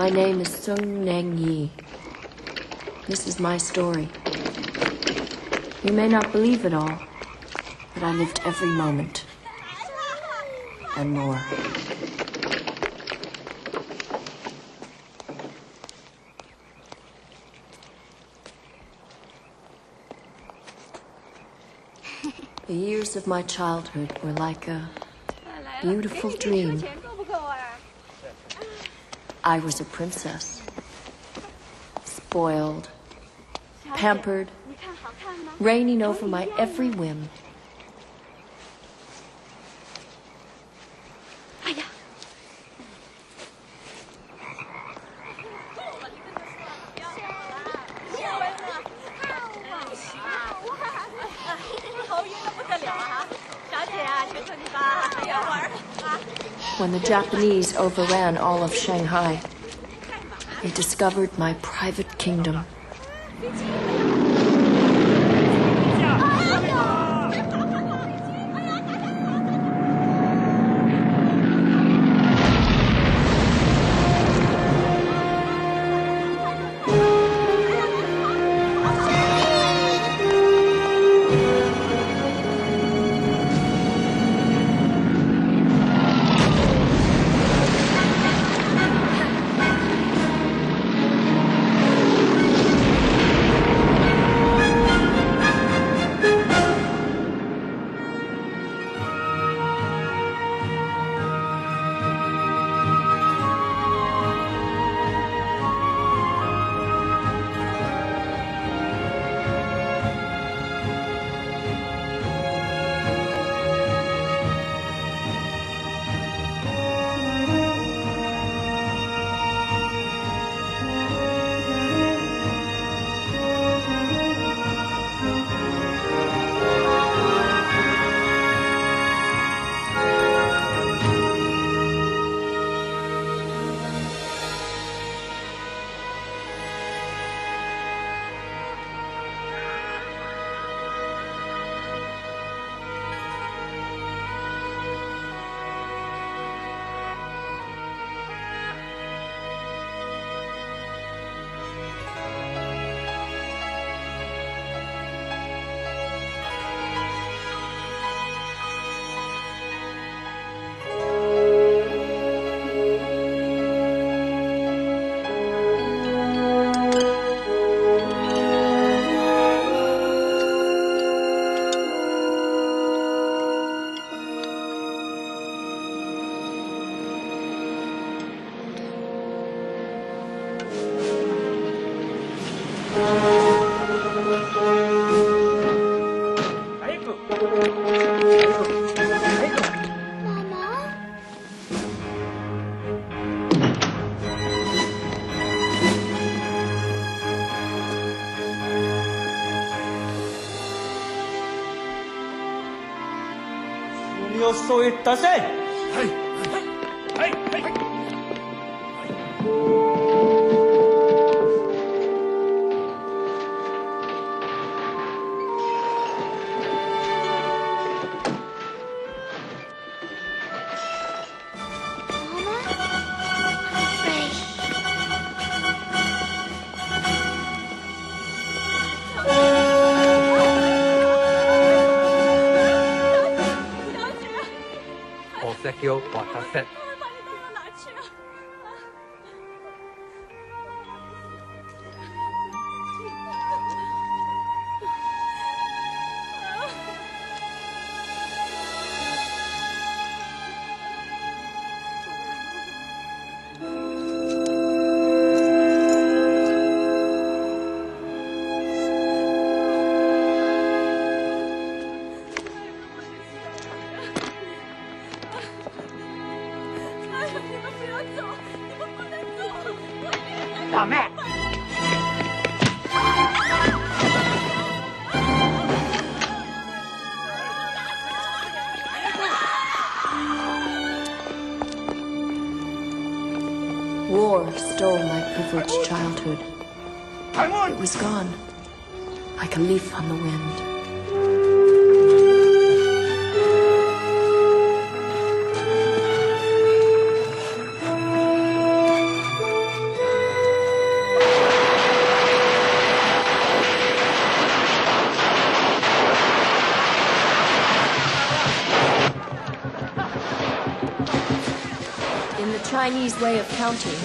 My name is Sung Neng Yi. This is my story. You may not believe it all, but I lived every moment. And more. The years of my childhood were like a beautiful dream. I was a princess. Spoiled, pampered, reigning over my every whim. When the Japanese overran all of Shanghai, they discovered my private kingdom. War stole my privileged childhood. It was gone, like a leaf on the wind. Chinese way of counting,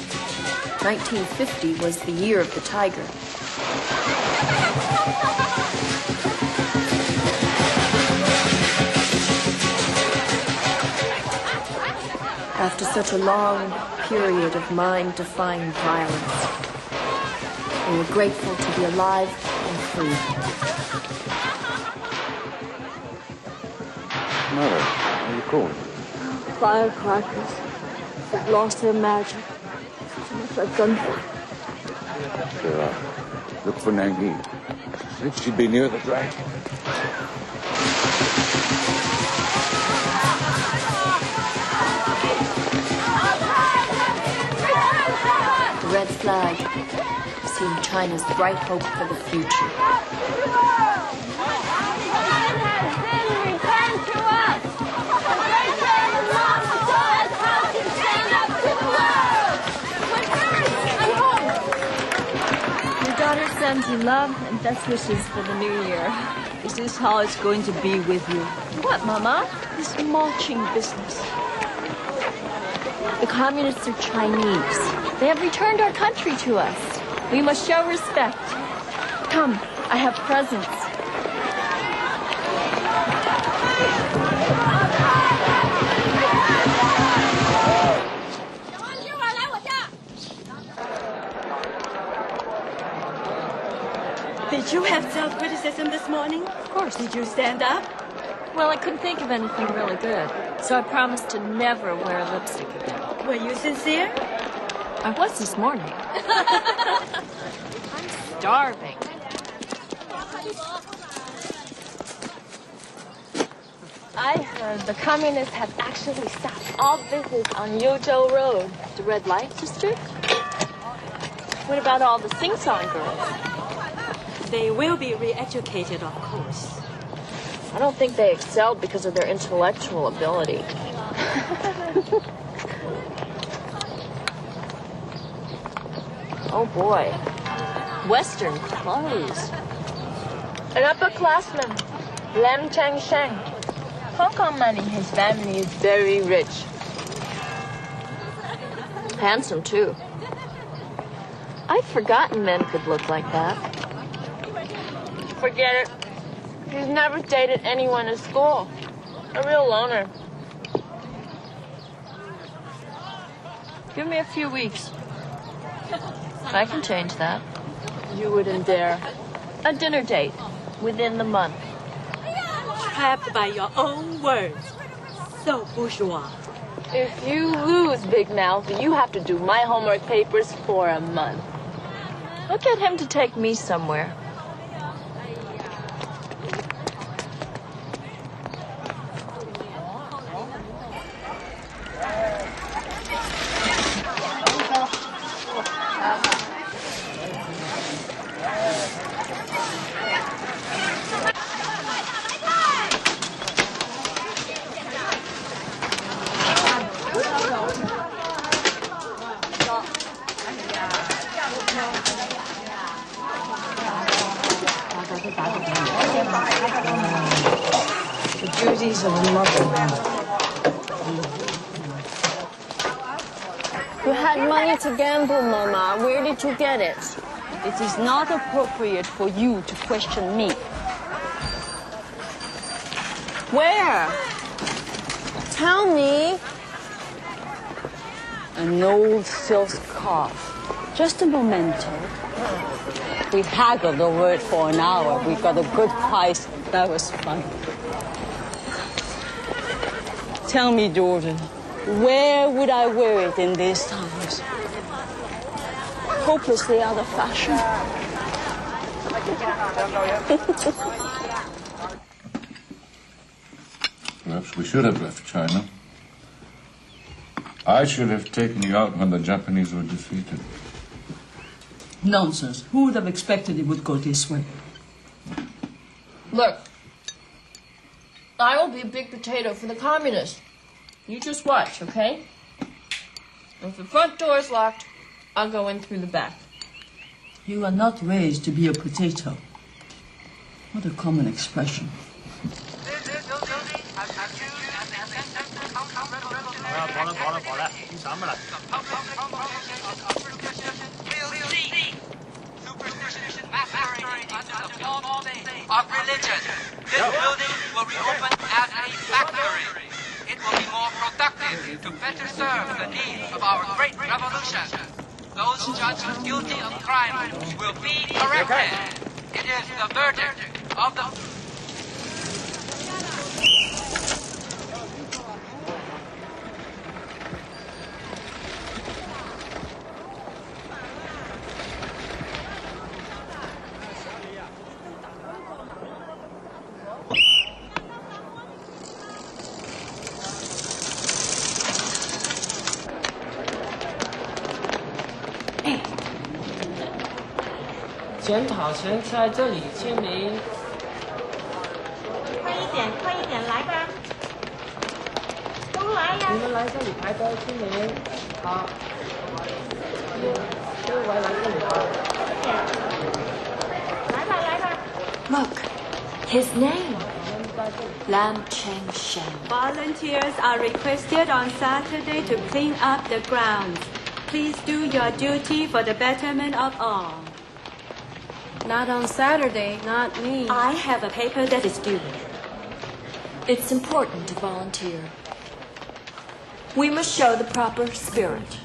1950 was the year of the tiger. After such a long period of mind-defying violence, we were grateful to be alive and free. Mother, how are you cold? Firecrackers. They've lost their magic. So much like gunfire. Look for Nangi. Think she'd be near the dragon. The red flag seemed China's bright hope for the future. Sends you love and best wishes for the new year. Is this how it's going to be with you? What, Mama? This marching business. The communists are Chinese. They have returned our country to us. We must show respect. Come, I have presents. Did you have self-criticism this morning? Of course. Did you stand up? Well, I couldn't think of anything really good, so I promised to never wear lipstick again. Were you sincere? I was this morning. I'm starving. I heard the communists have actually stopped all business on Yuzhou Road. The red light district? What about all the sing-song girls? They will be re-educated, of course. I don't think they excelled because of their intellectual ability. Oh boy. Western clothes. An upperclassman, Lam Changsheng. Hong Kong money, his family is very rich. Handsome, too. I'd forgotten men could look like that. Forget it. He's never dated anyone at school. A real loner. Give me a few weeks. I can change that. You wouldn't dare. A dinner date within the month. Trapped by your own words. So bourgeois. If you lose, Big Mouth, you have to do my homework papers for a month. I'll get him to take me somewhere. The duties of a mother. You had money to gamble, Mama. Where did you get it? It is not appropriate for you to question me. Where? Tell me. An old silk scarf. Just a memento. We haggled over it for an hour. We got a good price. That was fun. Tell me, daughter, where would I wear it in these times? Hopelessly out of fashion. Perhaps we should have left China. I should have taken you out when the Japanese were defeated. Nonsense. Who would have expected it would go this way? Look, I will be a big potato for the communists. You just watch, okay? If the front door is locked, I'll go in through the back. You are not raised to be a potato. What a common expression. Superstition masquerading under the false name of religion. This building will reopen as a factory. It will be more productive to better serve the needs of our great revolution. Those judged guilty of crime will be corrected. It is the verdict of the... 检讨前在这里签名。快一点，快一点，来吧，都来呀！你们来这里排队签名。好。各位来这里吧。来吧，来吧。Look, his name. Lam Cheng Shen. Volunteers are requested on Saturday to clean up the grounds. Please do your duty for the betterment of all. Not on Saturday, not me. I have a paper that is due. It's important to volunteer. We must show the proper spirit.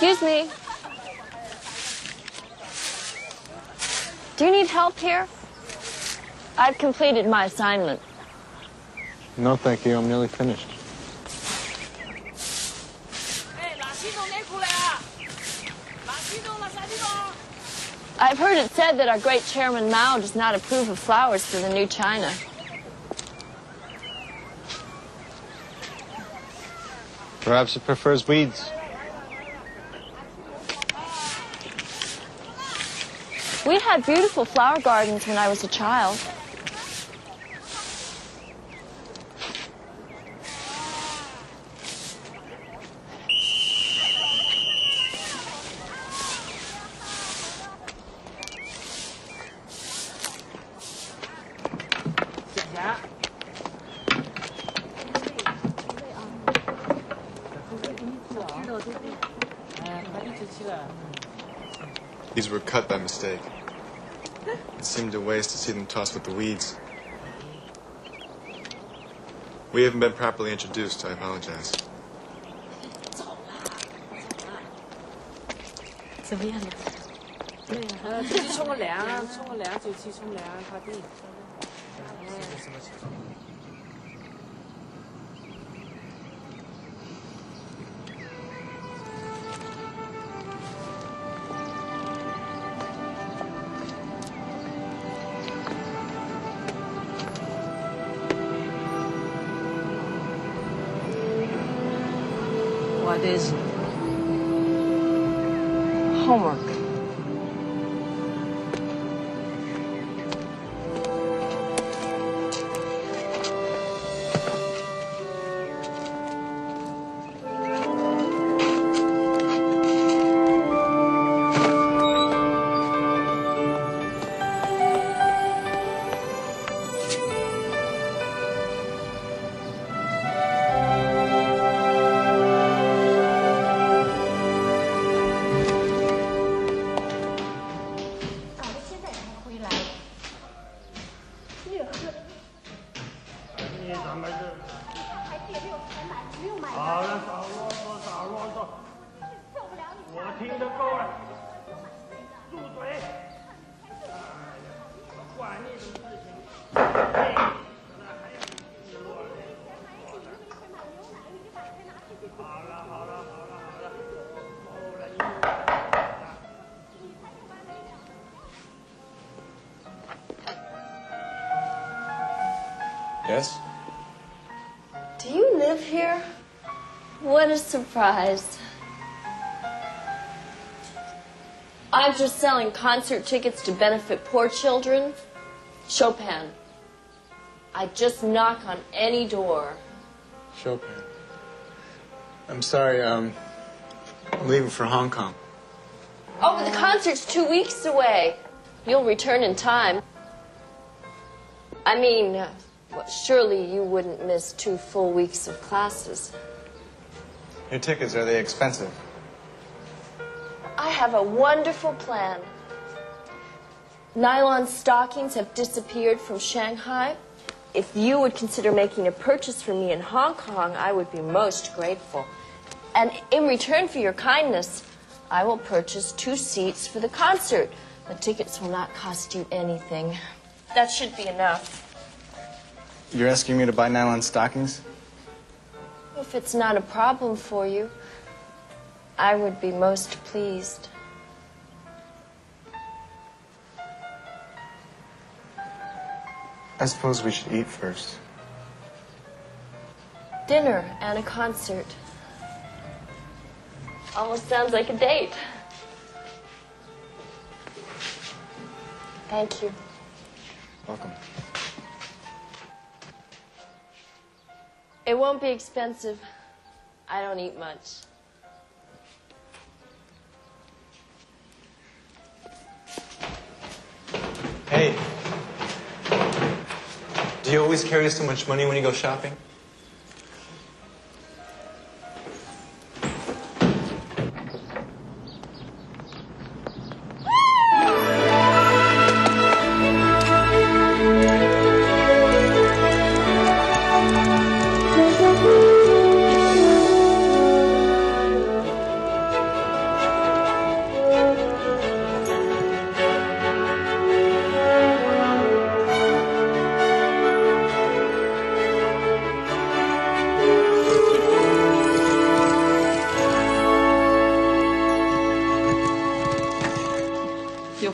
Excuse me. Do you need help here? I've completed my assignment. No, thank you. I'm nearly finished. I've heard it said that our great chairman Mao does not approve of flowers for the new China. Perhaps he prefers weeds. We had beautiful flower gardens when I was a child. These were cut by mistake. It seemed a waste to see them tossed with the weeds. We haven't been properly introduced. I apologize. 怎么样了？自己冲个凉，冲个凉就去冲凉，快点。What is it? Homework. Yes? Do you live here? What a surprise. I'm just selling concert tickets to benefit poor children. Chopin. I just knock on any door. Chopin. I'm sorry, I'm leaving for Hong Kong. Oh, but the concert's 2 weeks away. You'll return in time. I mean, well, surely you wouldn't miss 2 full weeks of classes. Your tickets, are they expensive? I have a wonderful plan. Nylon stockings have disappeared from Shanghai. If you would consider making a purchase for me in Hong Kong, I would be most grateful. And in return for your kindness, I will purchase 2 seats for the concert. The tickets will not cost you anything. That should be enough. You're asking me to buy nylon stockings? If it's not a problem for you, I would be most pleased. I suppose we should eat first. Dinner and a concert. Almost sounds like a date. Thank you. Welcome. It won't be expensive. I don't eat much. Hey. Do you always carry so much money when you go shopping?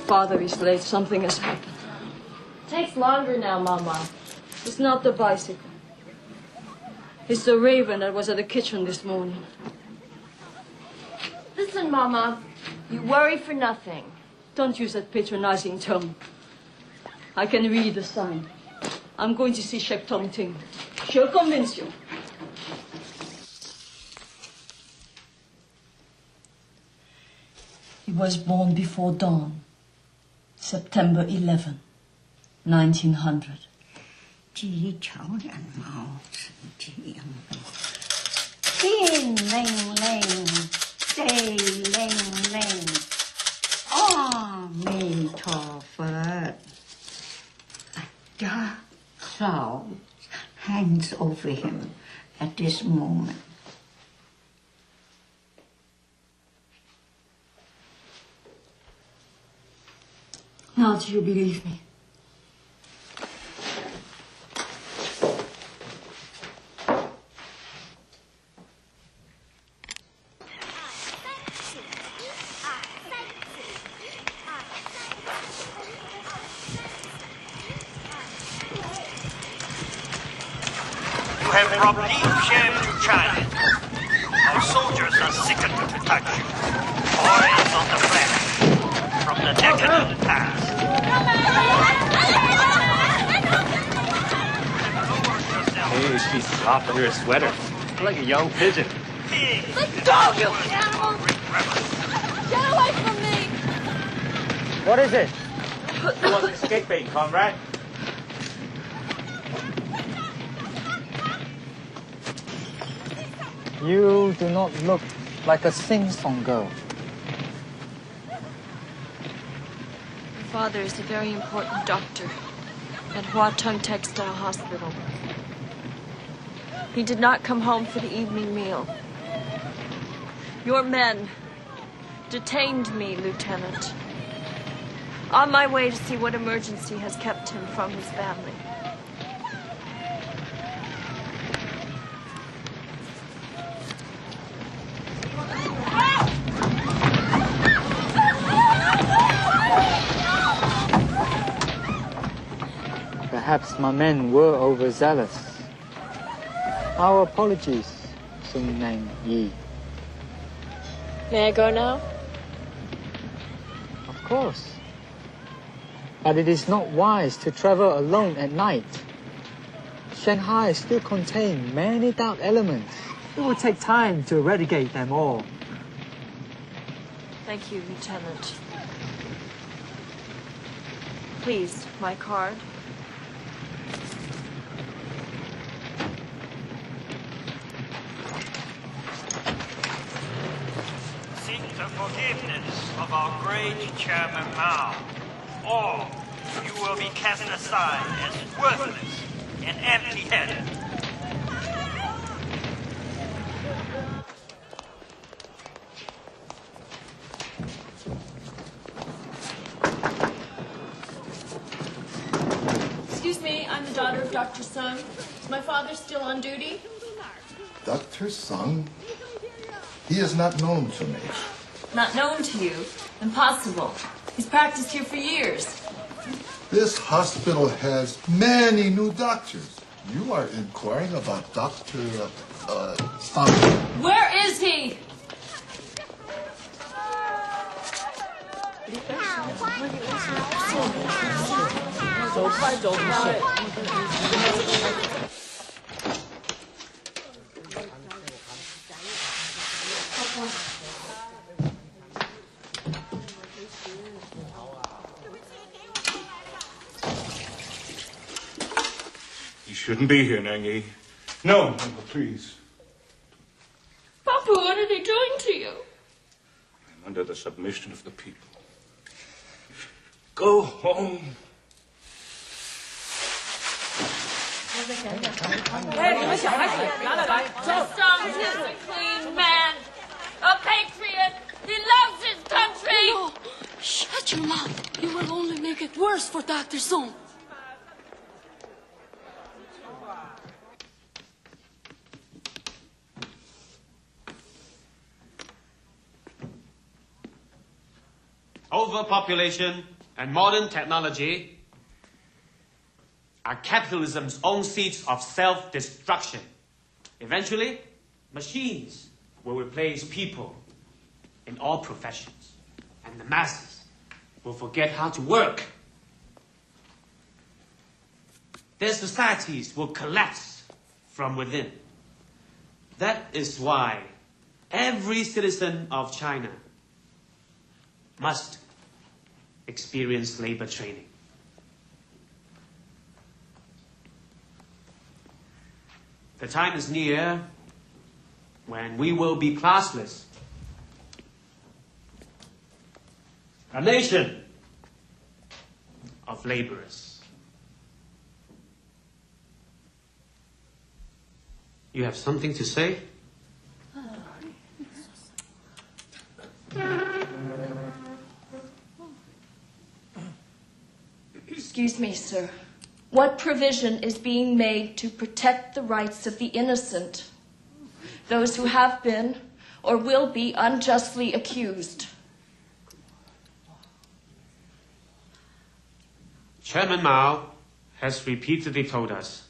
Father is late. Something has happened. Takes longer now, Mama. It's not the bicycle. It's the raven that was at the kitchen this morning. Listen, Mama. You worry for nothing. Don't use that patronizing tone. I can read the sign. I'm going to see Chef Tong Ting. She'll convince you. He was born before dawn. September 11, 1900. 鸡巧人貌似这样的，天灵灵，地灵灵，阿弥陀佛。God, so hangs over him at this moment. Now do you believe me? You have brought Liu to China. Our soldiers are sickened to touch you. Boys on the flesh from the decadent past. Hey, she's soft under a sweater. Like a young pigeon. Let go, you animal! Get away from me! What is it? It wasn't skate bait, comrade. You do not look like a sing-song girl. My father is a very important doctor at Hua Tung Textile Hospital. He did not come home for the evening meal. Your men detained me, Lieutenant, on my way to see what emergency has kept him from his family. Perhaps my men were overzealous. Our apologies, Sun Nang Yi. May I go now? course. But it is not wise to travel alone at night. Shanghai still contains many dark elements. It will take time to eradicate them all. Thank you, Lieutenant. Please, my card. Seek the forgiveness of our great Chairman Mao, or you will be cast aside as worthless and empty-headed. Excuse me, I'm the daughter of Dr. Sung. Is my father still on duty? Dr. Sung? He is not known to me. Not known to you? Impossible. He's practiced here for years. This hospital has many new doctors. You are inquiring about Dr. Sung. Where is he? You shouldn't be here, Nangi. No, please. Papa, what are they doing to you? I'm under the submission of the people. Go home. Sung is a clean man, a patriot. He loves his country. No, shut your mouth. You will only make it worse for Dr. Song. Overpopulation and modern technology are capitalism's own seeds of self-destruction. Eventually, machines will replace people in all professions, and the masses will forget how to work. Their societies will collapse from within. That is why every citizen of China must experience labor training. The time is near when we will be classless. A nation of laborers. You have something to say? Excuse me, sir. What provision is being made to protect the rights of the innocent, those who have been or will be unjustly accused? Chairman Mao has repeatedly told us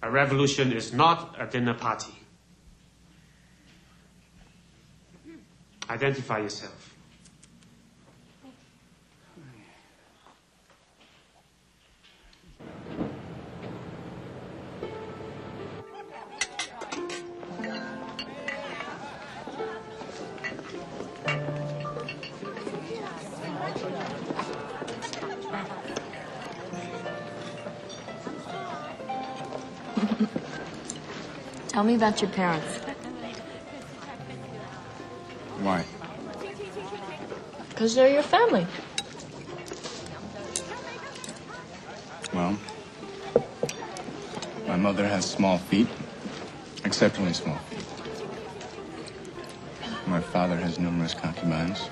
a revolution is not a dinner party. Identify yourself. Tell me about your parents. Why? Because they're your family. Well, my mother has small feet, exceptionally small feet. My father has numerous concubines.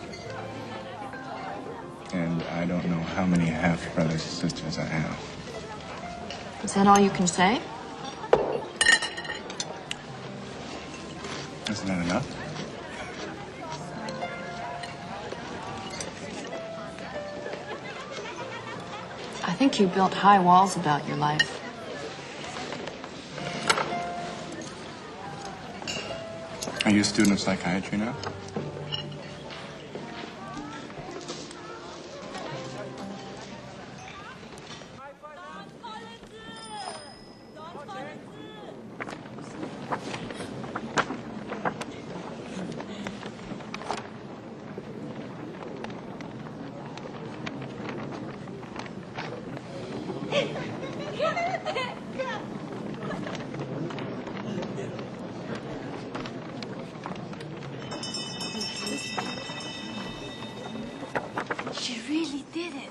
And I don't know how many half-brothers and sisters I have. Is that all you can say? Isn't that enough? I think you built high walls about your life. Are you a student of psychiatry now? She really did it.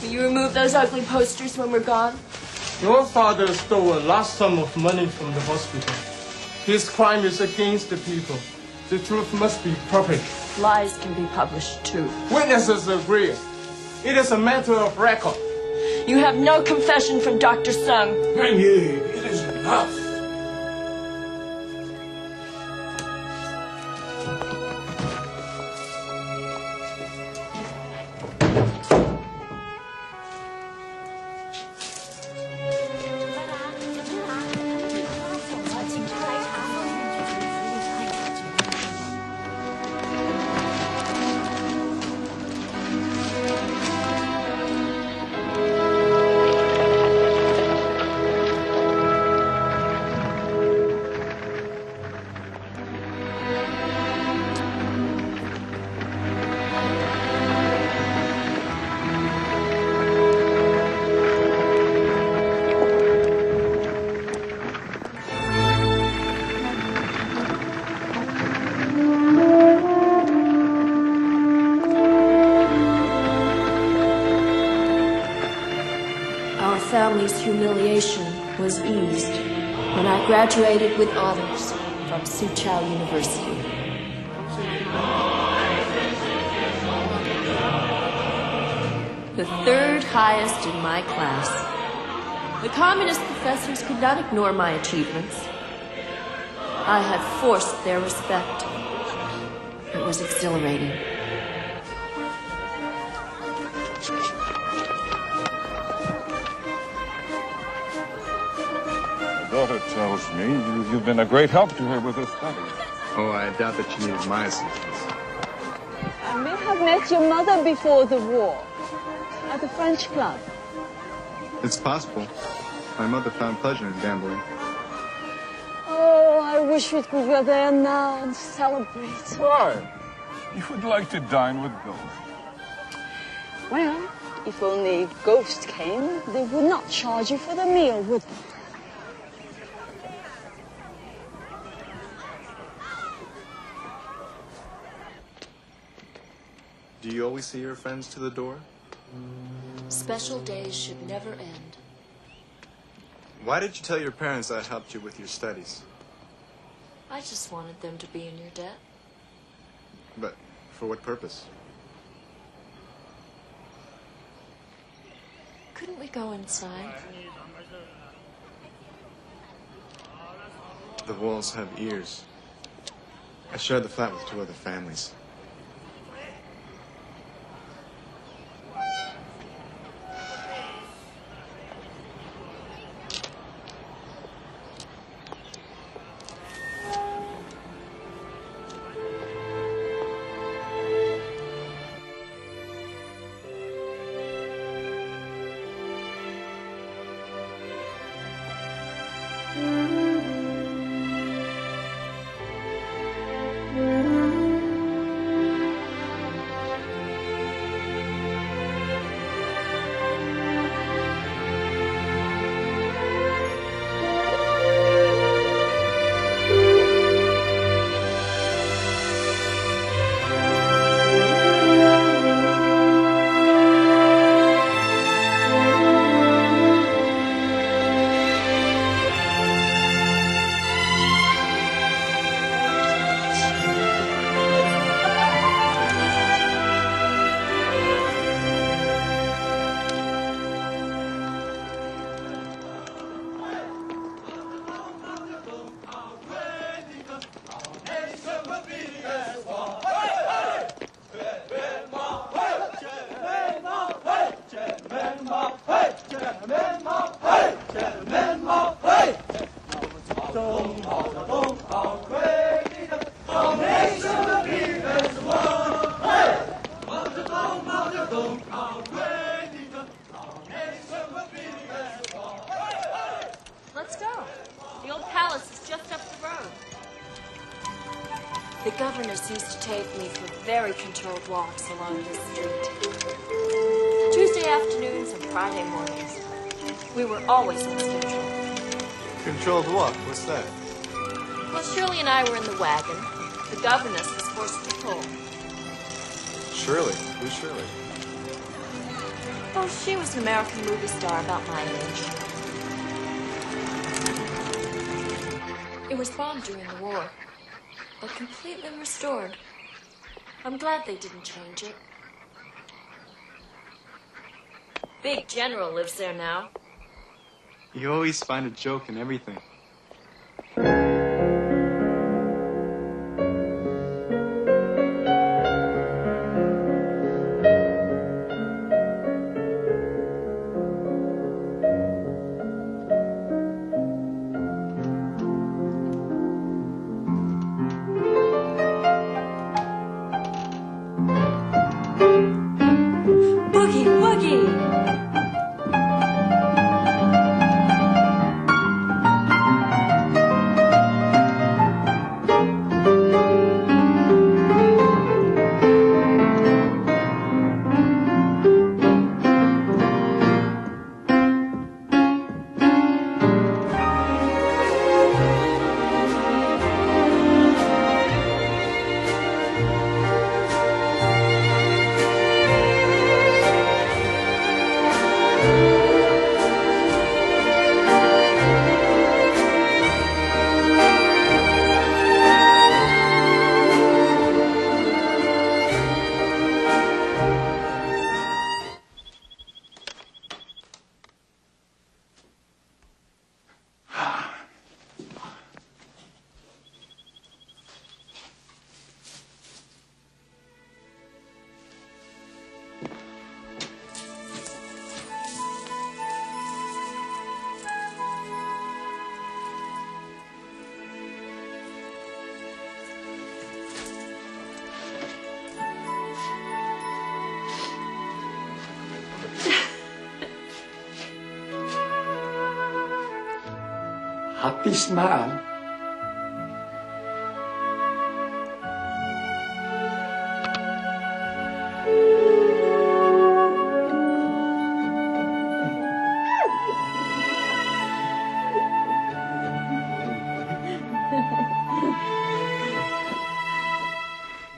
Will you remove those ugly posters when we're gone? Your father stole a large sum of money from the hospital. His crime is against the people. The truth must be public. Lies can be published too. Witnesses agree. It is a matter of record. You have no confession from Dr. Sung. Mengyi, it is enough. Our family's humiliation was eased when I graduated with honors from Soochow University. The third highest in my class. The communist professors could not ignore my achievements. I had forced their respect. It was exhilarating. Daughter tells me you've been a great help to her with her studies. Oh, I doubt that she needed my assistance. I may have met your mother before the war at the French club. It's possible. My mother found pleasure in gambling. Oh, I wish we could go there now and celebrate. Why? You would like to dine with Ghost. Well, if only Ghost came, they would not charge you for the meal, would they? Do you always see your friends to the door? Special days should never end. Why did you tell your parents I helped you with your studies? I just wanted them to be in your debt. But for what purpose? Couldn't we go inside? The walls have ears. I shared the flat with 2 other families. Mm-hmm. The governess used to take me for very controlled walks along this street. Tuesday afternoons and Friday mornings. We were always on schedule. Controlled walk? What's that? Well, Shirley and I were in the wagon. The governess was forced to pull. Shirley? Who's Shirley? Oh, she was an American movie star about my age. It was bombed during the war, but completely restored. I'm glad they didn't change it. Big General lives there now. You always find a joke in everything. Boogie Woogie! Happy smile.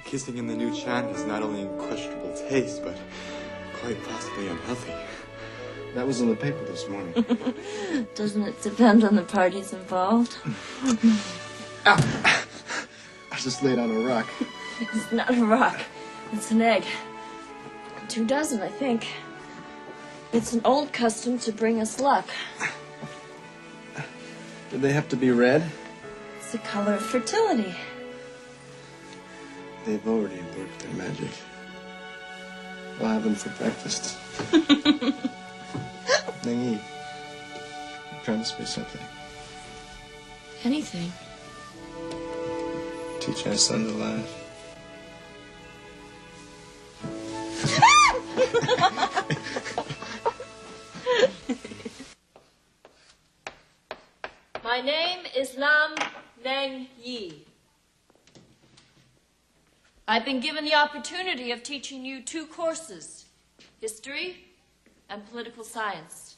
Kissing in the new Chan is not only in questionable taste, but quite possibly unhealthy. That was in the paper this morning. Doesn't it depend on the parties involved? Ow! I just laid on a rock. It's not a rock. It's an egg. 24, I think. It's an old custom to bring us luck. Did they have to be red? It's the color of fertility. They've already worked their magic. I'll have them for breakfast. Nengi, I'm trying to say something. Anything. Teach my son to laugh. My name is Lam Neng Yi. I've been given the opportunity of teaching you 2 courses, history and political science.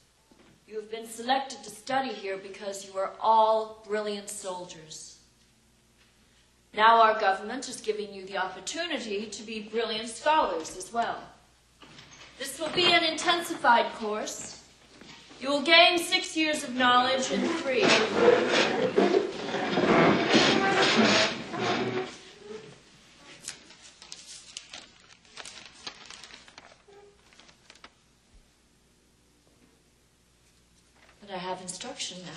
You have been selected to study here because you are all brilliant soldiers. Now our government is giving you the opportunity to be brilliant scholars as well. This will be an intensified course. You will gain 6 years of knowledge in 3. But I have instruction now.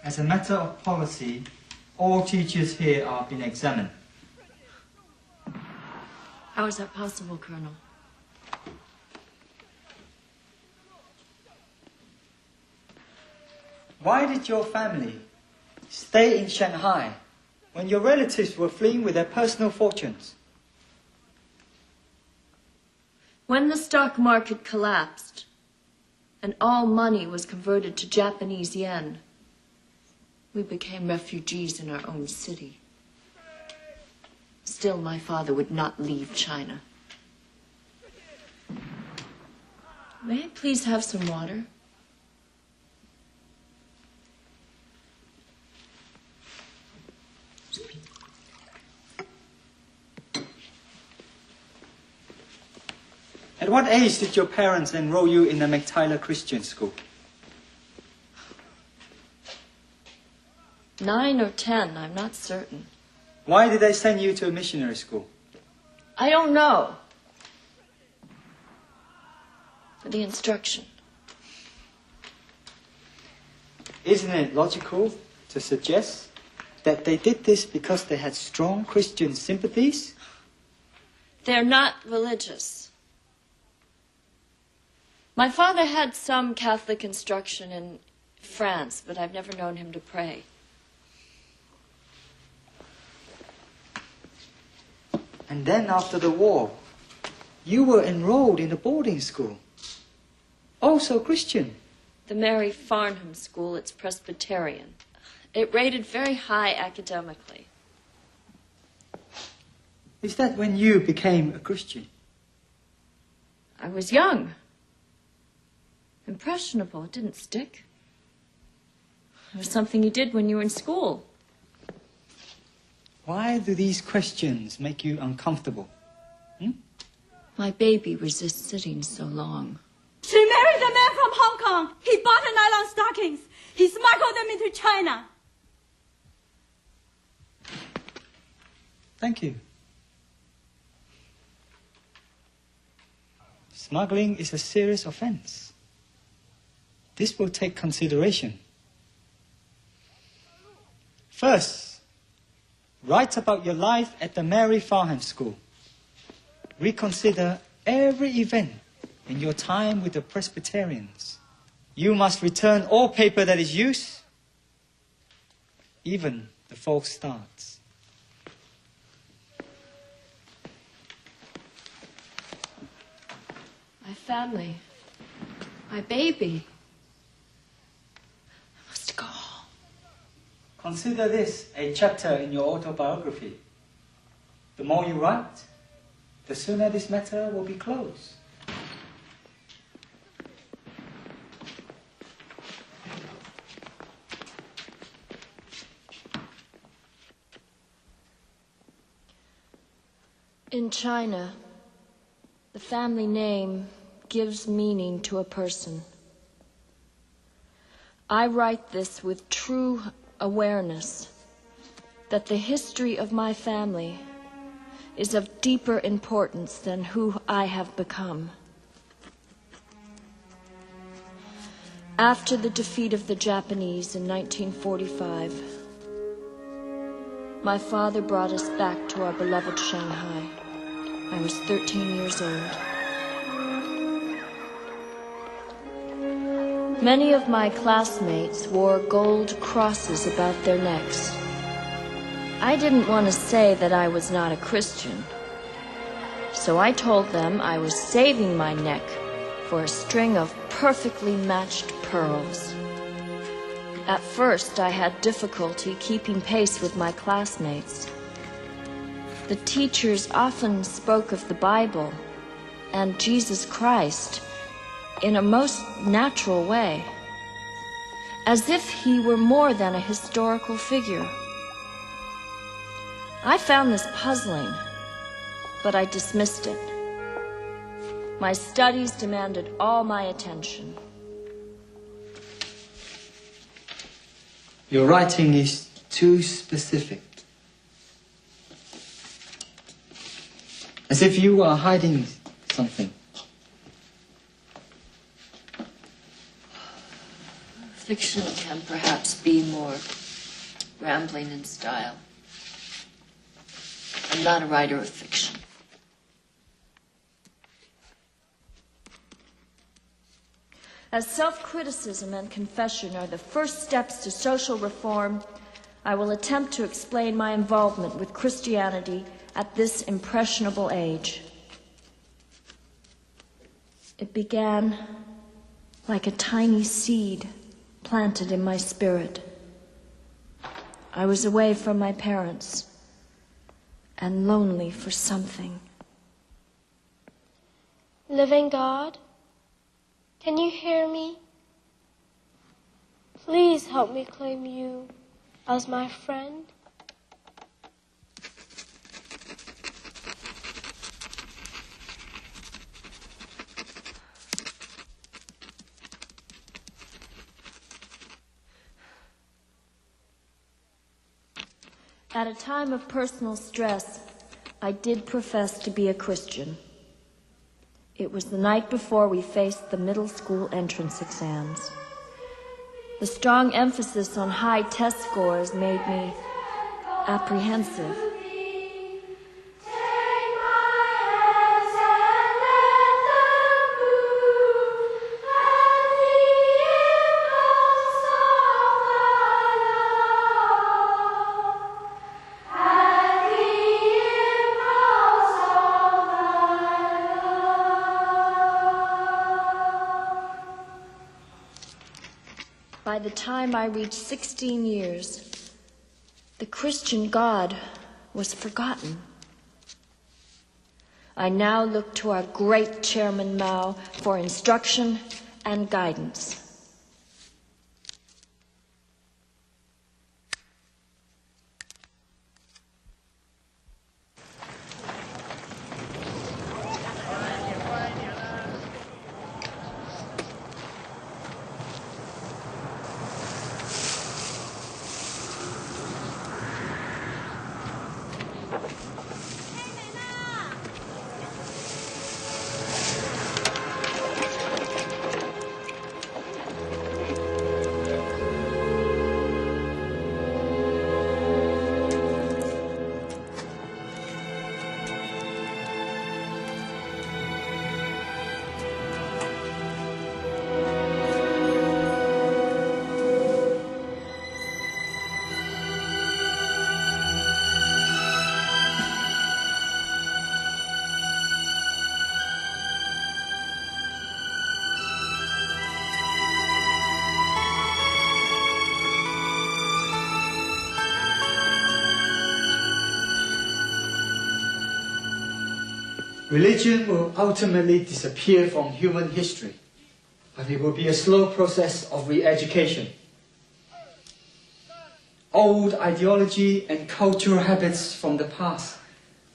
As a matter of policy, All teachers here are being examined. How is that possible, Colonel? Why did your family stay in Shanghai when your relatives were fleeing with their personal fortunes? When the stock market collapsed and all money was converted to Japanese yen, we became refugees in our own city. Still, my father would not leave China. May I please have some water? At what age did your parents enroll you in the McTyler Christian School? 9 or 10, I'm not certain. Why did they send you to a missionary school? I don't know. For the instruction. Isn't it logical to suggest that they did this because they had strong Christian sympathies? They're not religious. My father had some Catholic instruction in France, but I've never known him to pray. And then after the war, you were enrolled in a boarding school. Also Christian. The Mary Farnham School, it's Presbyterian. It rated very high academically. Is that when you became a Christian? I was young. Impressionable. It didn't stick. It was something you did when you were in school. Why do these questions make you uncomfortable? My baby resists sitting so long. She married a man from Hong Kong. He bought nylon stockings. He smuggled them into China. Thank you. Smuggling is a serious offense. This will take consideration. First, write about your life at the Mary Farnham School. Reconsider every event in your time with the Presbyterians. You must return all paper that is used, even the false starts. My family. My baby. I must go. Consider this a chapter in your autobiography. The more you write, the sooner this matter will be closed. In China, the family name gives meaning to a person. I write this with true awareness that the history of my family is of deeper importance than who I have become. After the defeat of the Japanese in 1945, my father brought us back to our beloved Shanghai. I was 13 years old. Many of my classmates wore gold crosses about their necks. I didn't want to say that I was not a Christian, so I told them I was saving my neck for a string of perfectly matched pearls. At first, I had difficulty keeping pace with my classmates. The teachers often spoke of the Bible and Jesus Christ in a most natural way, as if he were more than a historical figure. I found this puzzling, but I dismissed it. My studies demanded all my attention. Your writing is too specific. As if you are hiding something. Fiction can perhaps be more rambling in style. I'm not a writer of fiction. As self-criticism and confession are the first steps to social reform, I will attempt to explain my involvement with Christianity at this impressionable age. It began like a tiny seed planted in my spirit. I was away from my parents and lonely for something. Living God, can you hear me? Please help me claim you as my friend. At a time of personal stress, I did profess to be a Christian. It was the night before we faced the middle school entrance exams. The strong emphasis on high test scores made me apprehensive. By the time I reached 16 years, the Christian God was forgotten. I now look to our great Chairman Mao for instruction and guidance. Religion will ultimately disappear from human history, but it will be a slow process of re-education. Old ideology and cultural habits from the past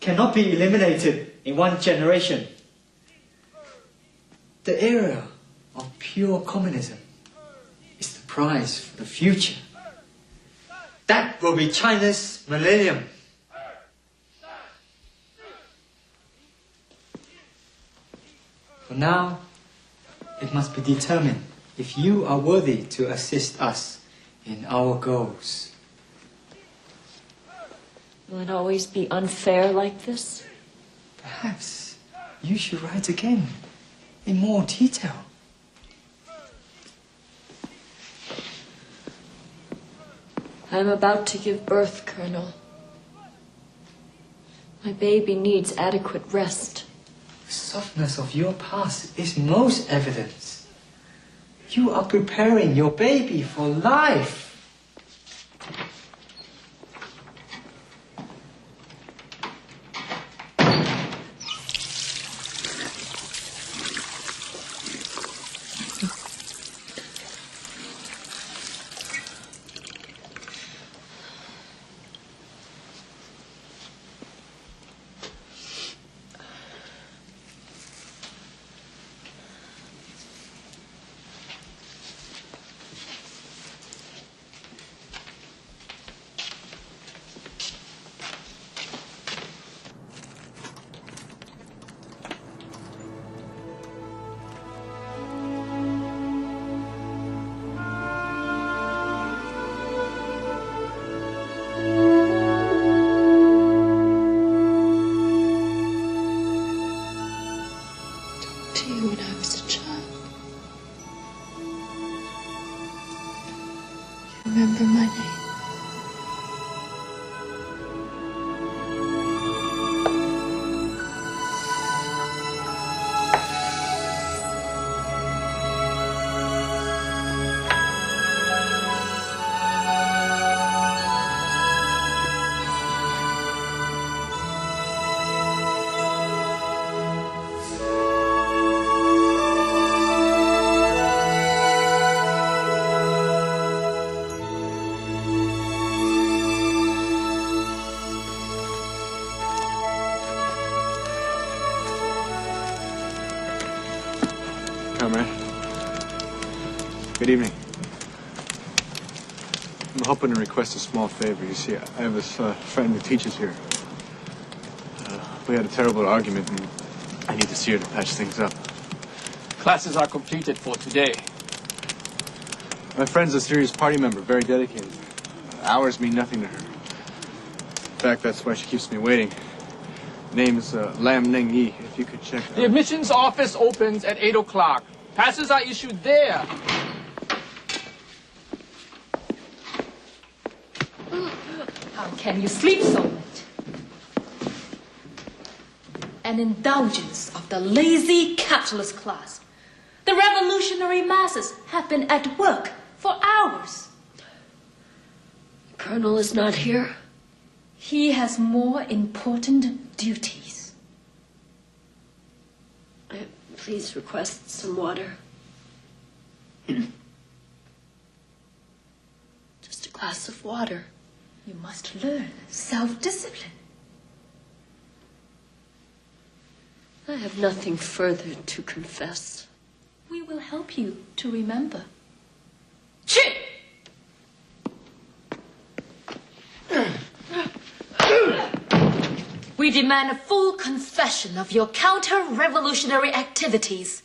cannot be eliminated in one generation. The era of pure communism is the prize for the future. That will be China's millennium. For now, it must be determined if you are worthy to assist us in our goals. Will it always be unfair like this? Perhaps you should write again, in more detail. I'm about to give birth, Colonel. My baby needs adequate rest. The softness of your past is most evident. You are preparing your baby for life. comrade. Good evening. I'm hoping to request a small favor. You see, I have this friend who teaches here. We had a terrible argument, and I need to see her to patch things up. Classes are completed for today. My friend's a serious party member, very dedicated. Hours mean nothing to her. In fact, that's why she keeps me waiting. Name is Lam Yi. If you could check. The admissions office opens at 8 o'clock. Passes are issued there. How can you sleep so late? An indulgence of the lazy capitalist class. The revolutionary masses have been at work for hours. The Colonel is not here. He has more important duties. Please request some water. Just a glass of water. You must learn self-discipline. I have nothing further to confess. We will help you to remember. We demand a full confession of your counter-revolutionary activities.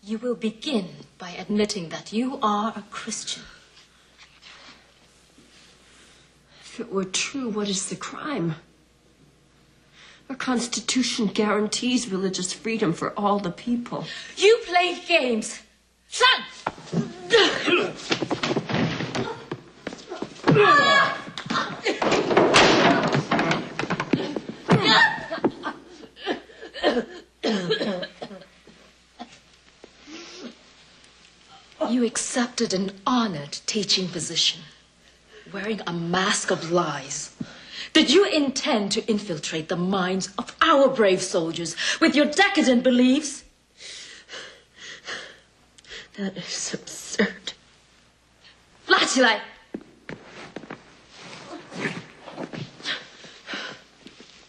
You will begin by admitting that you are a Christian. If it were true, what is the crime? Our Constitution guarantees religious freedom for all the people. You play games. Son! You accepted an honored teaching position, wearing a mask of lies. Did you intend to infiltrate the minds of our brave soldiers with your decadent beliefs? That is absurd. 拉起来!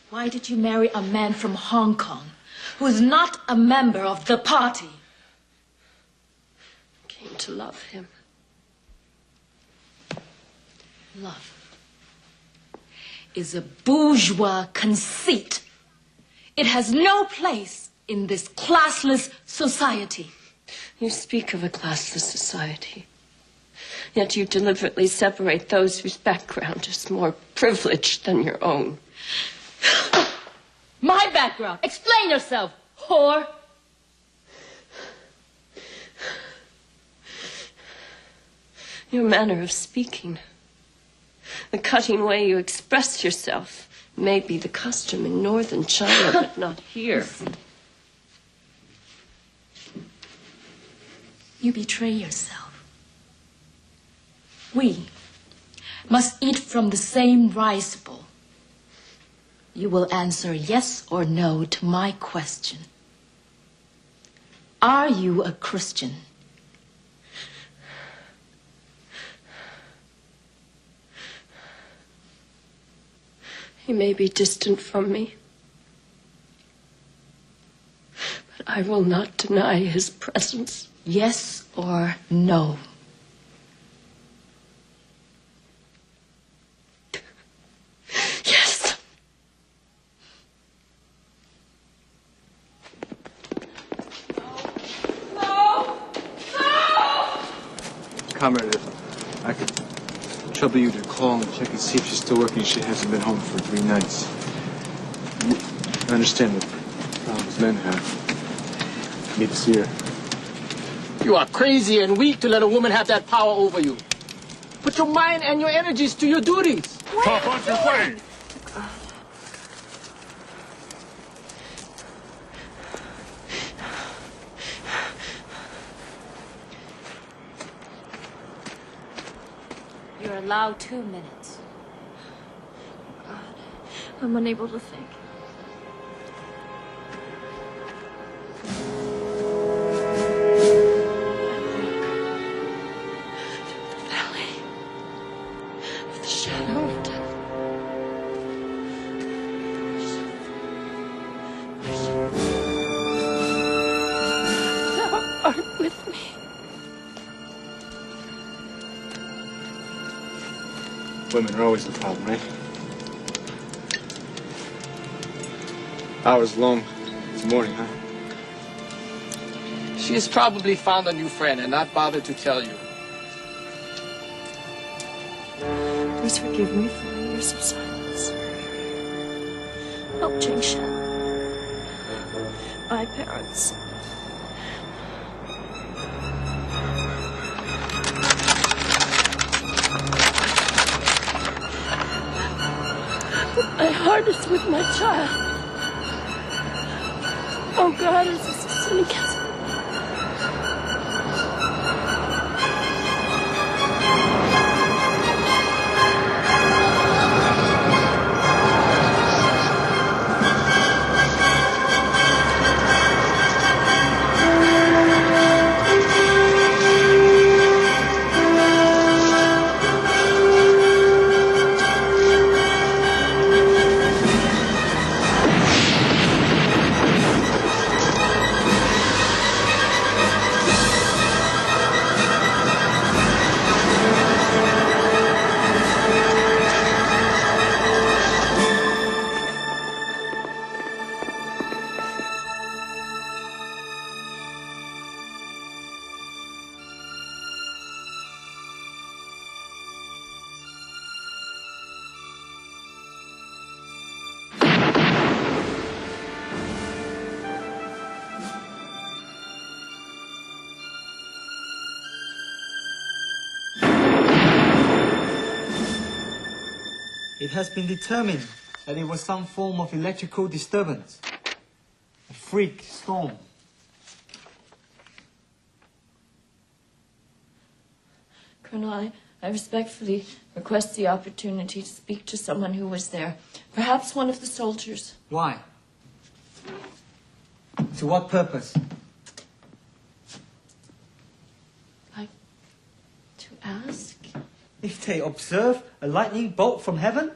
Why did you marry a man from Hong Kong who is not a member of the party? I came to love him. Love is a bourgeois conceit. It has no place in this classless society. You speak of a classless society, yet you deliberately separate those whose background is more privileged than your own. My background. Explain yourself, whore. Your manner of speaking, the cutting way you express yourself, may be the custom in northern China, but not here. You betray yourself. We must eat from the same rice bowl. You will answer yes or no to my question. Are you a Christian? He may be distant from me, but I will not deny his presence. Yes or no? Yes. No! No! Comrade, if I could trouble you to call and check and see if she's still working. She hasn't been home for 3 nights. I understand what problems men have. I need to see her. You are crazy and weak to let a woman have that power over you. Put your mind and your energies to your duties. Top on your way. You're allowed 2 minutes. God, I'm unable to think. Women are always the problem, right? Hours long. It's morning, huh? She has probably found a new friend and not bothered to tell you. Please forgive me for the years of silence. Help Jingshan. My parents. My heart is with my child. Oh God, is this a sin against me? It has been determined that it was some form of electrical disturbance. A freak storm. Colonel, I respectfully request the opportunity to speak to someone who was there. Perhaps one of the soldiers. Why? To what purpose? To ask? If they observe a lightning bolt from heaven?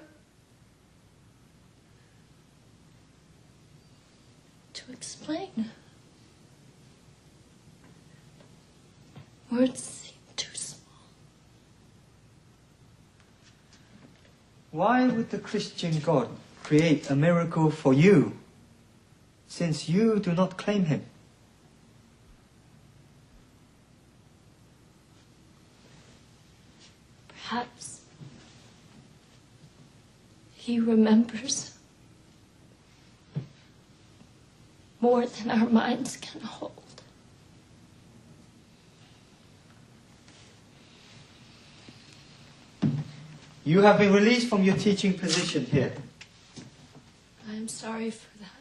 To explain. Words seem too small. Why would the Christian God create a miracle for you, since you do not claim him? Perhaps he remembers more than our minds can hold. You have been released from your teaching position here. I am sorry for that.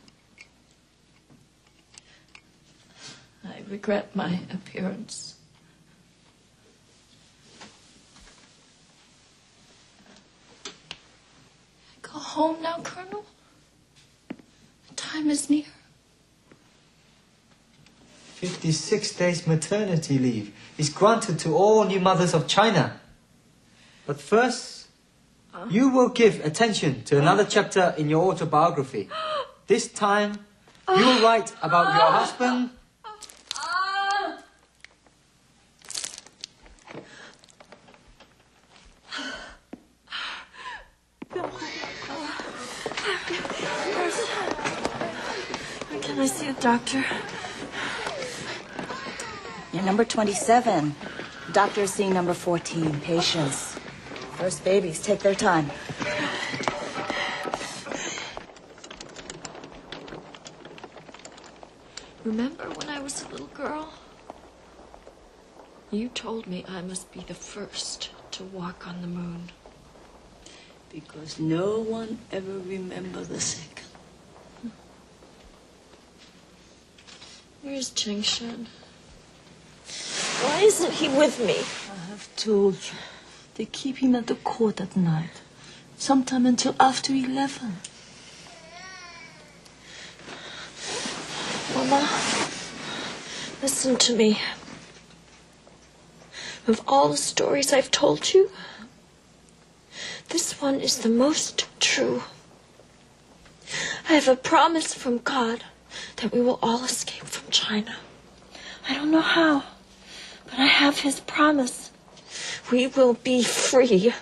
I regret my appearance. Go home now, Colonel. The time is near. 56 days maternity leave is granted to all new mothers of China. But first, you will give attention to another chapter in your autobiography. This time, you will write about your husband. Can I see a doctor? You're number 27. Doctor is seeing number 14. Patience. First babies take their time. Remember when I was a little girl? You told me I must be the first to walk on the moon. Because no one ever remembers the second. Where's Jingshan? Why isn't he with me? I have told you. They keep him at the court at night. Sometime until after 11. Mama, listen to me. Of all the stories I've told you, this one is the most true. I have a promise from God that we will all escape from China. I don't know how, but I have his promise. We will be free.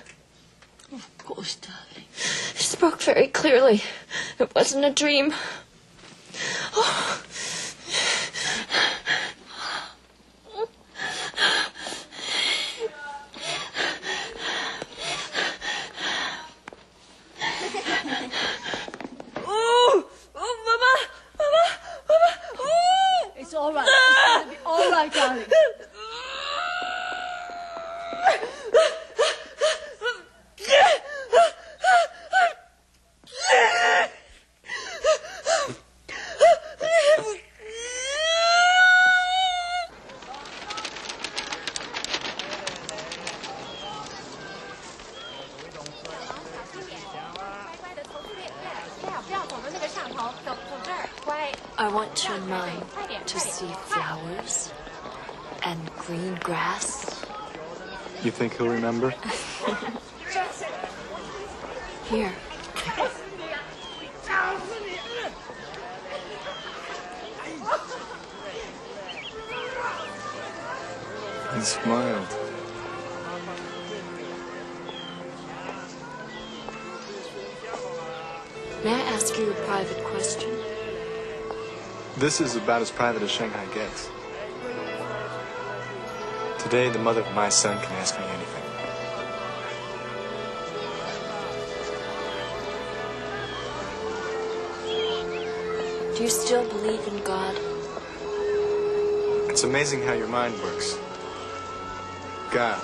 Of course, darling. He spoke very clearly. It wasn't a dream. Oh. It's all right. It's gonna be all right, darling. I want your mind to see flowers and green grass. You think he'll remember? Here. He smiled. May I ask you a private question? This is about as private as Shanghai gets. Today, the mother of my son can ask me anything. Do you still believe in God? It's amazing how your mind works. God.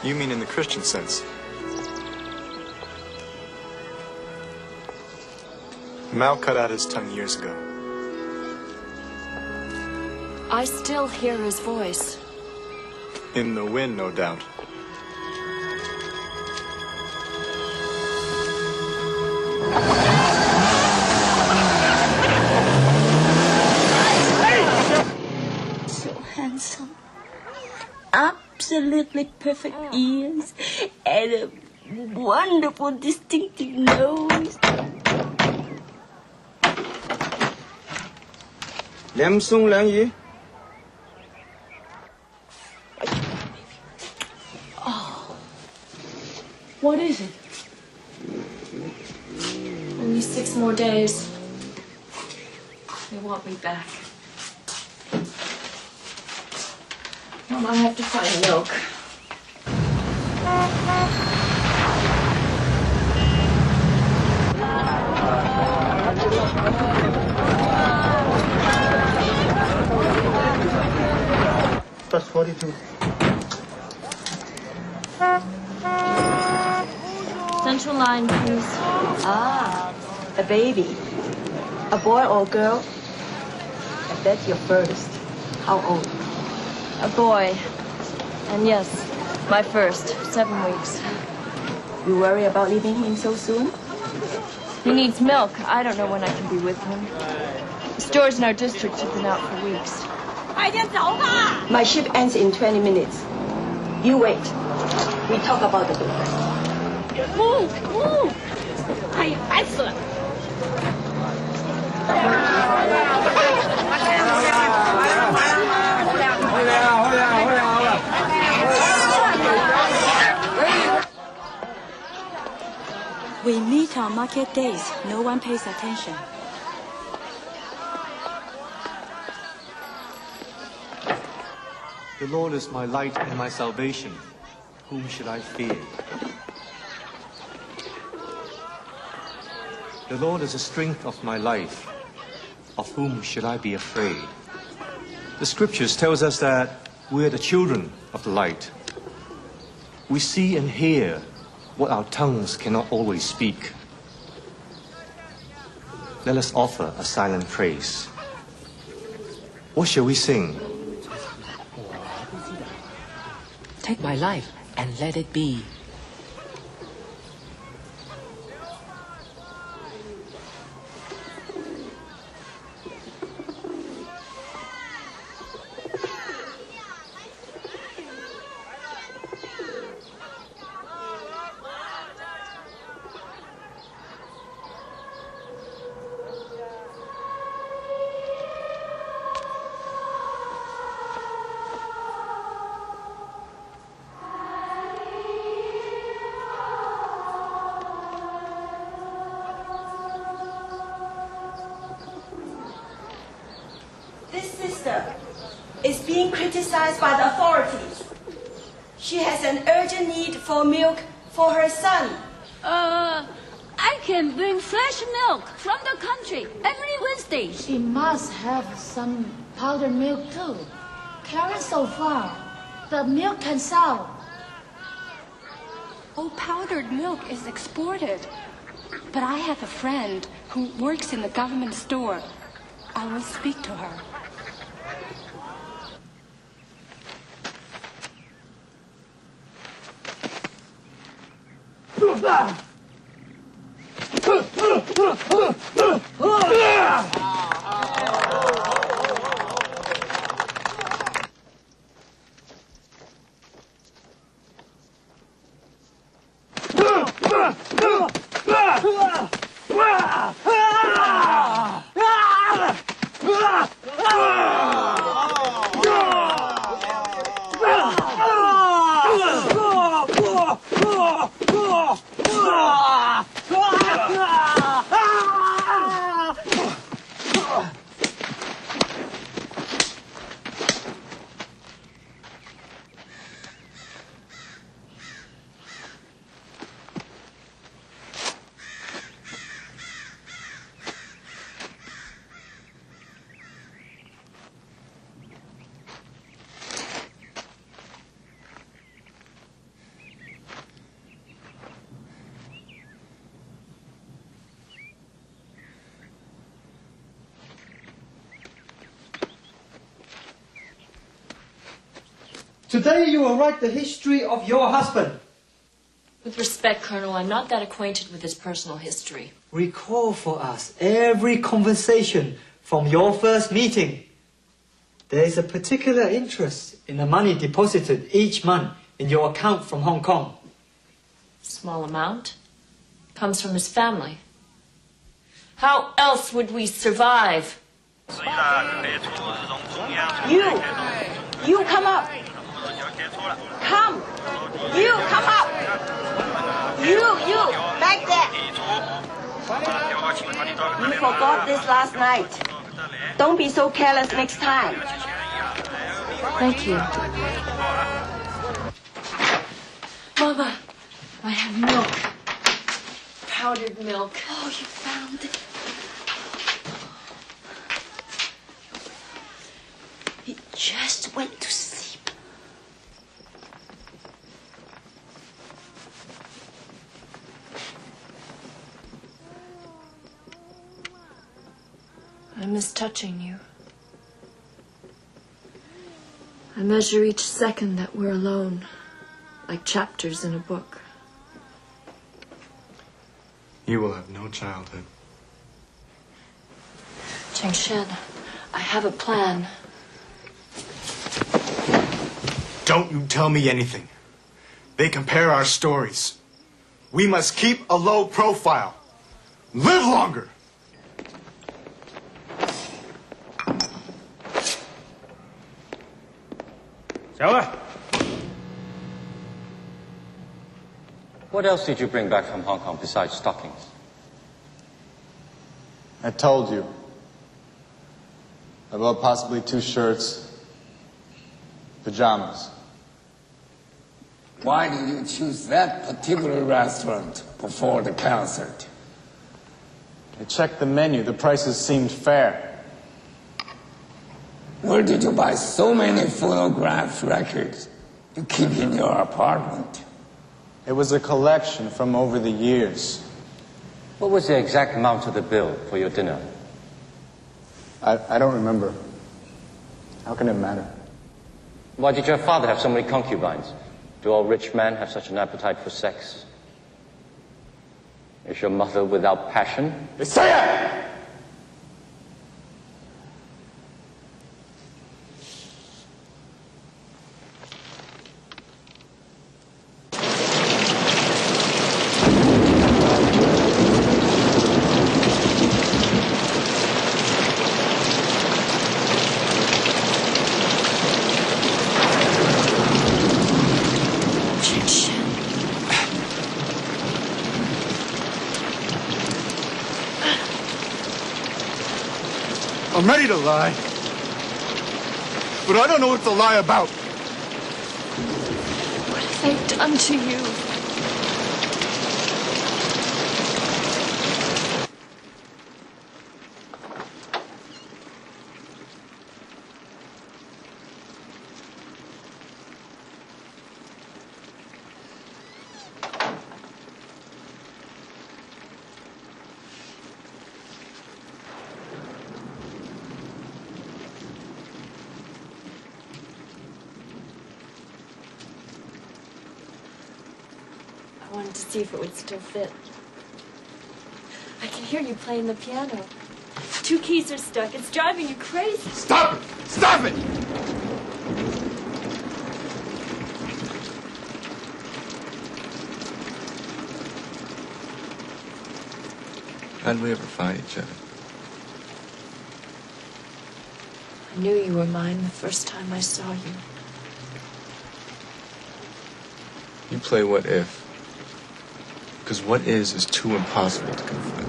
You mean in the Christian sense. Mao cut out his tongue years ago. I still hear his voice. In the wind, no doubt. So handsome. Absolutely perfect ears. And a wonderful distinctive nose. 凉松凉鱼。 What is it? Only 6 more days. They want me back. Mom, I have to find milk. That's 42. Central line, please. Ah, a baby. A boy or a girl? I bet you're first. How old? A boy. And yes, my first. 7 weeks. You worry about leaving him so soon? He needs milk. I don't know when I can be with him. The stores in our district have been out for weeks. My ship ends in 20 minutes. You wait. We talk about the book. 哎呀，烦死了！ We meet on market days. No one pays attention. The Lord is my light and my salvation. Whom should I fear? The Lord is the strength of my life. Of whom should I be afraid? The scriptures tells us that we are the children of the light. We see and hear what our tongues cannot always speak. Let us offer a silent praise. What shall we sing? Take my life and let it be. sister is being criticized by the authorities. She has an urgent need for milk for her son. I can bring fresh milk from the country every Wednesday. She must have some powdered milk too. Carry so far. The milk can sell. Oh, powdered milk is exported. But I have a friend who works in the government store. I will speak to her. Today you will write the history of your husband. With respect, Colonel, I'm not that acquainted with his personal history. Recall for us every conversation from your first meeting. There is a particular interest in the money deposited each month in your account from Hong Kong. Small amount. Comes from his family. How else would we survive? You come up. Come. You come up. You, back there. You forgot this last night. Don't be so careless next time. Thank you. Mama, I have milk. Powdered milk. Oh, you found it. He just went to sleep. I miss touching you. I measure each second that we're alone, like chapters in a book. You will have no childhood. Cheng Shen, I have a plan. Don't you tell me anything. They compare our stories. We must keep a low profile. Live longer. What else did you bring back from Hong Kong besides stockings? I told you. About possibly 2 shirts, pajamas. Why did you choose that particular restaurant before the concert? I checked the menu. The prices seemed fair. Where did you buy so many phonograph records you keep in your apartment? It was a collection from over the years. What was the exact amount of the bill for your dinner? I don't remember. How can it matter? Why did your father have so many concubines? Do all rich men have such an appetite for sex? Is your mother without passion? Say it! I'm ready to lie. but I don't know what to lie about. What have they done to you? I wanted to see if it would still fit. I can hear you playing the piano. 2 keys are stuck. It's driving you crazy. Stop it! Stop it! How did we ever find each other? I knew you were mine the first time I saw you. You play what if. Because what is too impossible to confront.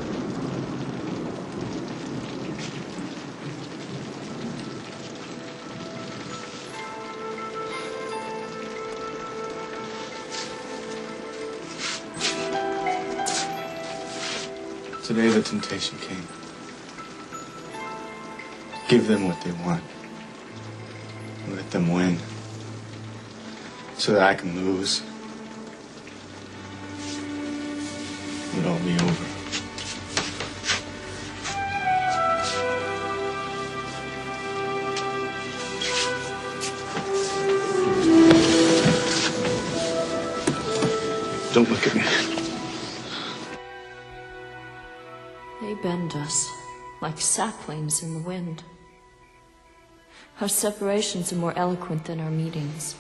Today the temptation came. Give them what they want. Let them win. So that I can lose. It would all be over. Don't look at me. They bend us like saplings in the wind. Our separations are more eloquent than our meetings.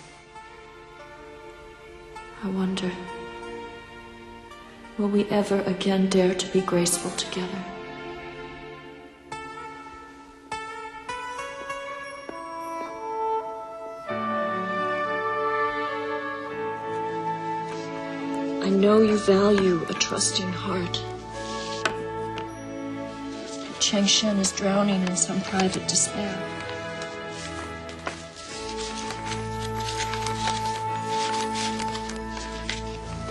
I wonder, will we ever again dare to be graceful together? I know you value a trusting heart. Chang Shen is drowning in some private despair.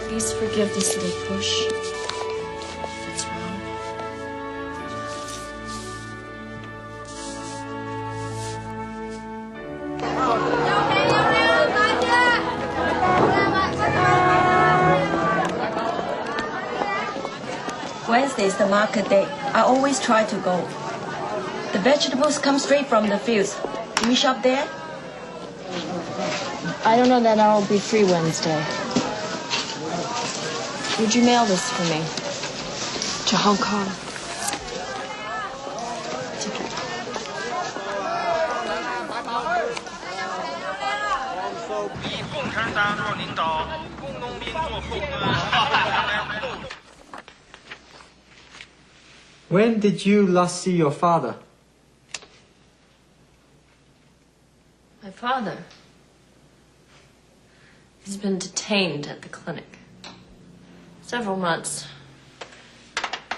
Please forgive this little push. It's wrong. Wednesday is the market day. I always try to go. The vegetables come straight from the fields. Do we shop there? I don't know that I'll be free Wednesday. Would you mail this for me? To Hong Kong. When did you last see your father? My father. He's been detained at the clinic. Several months.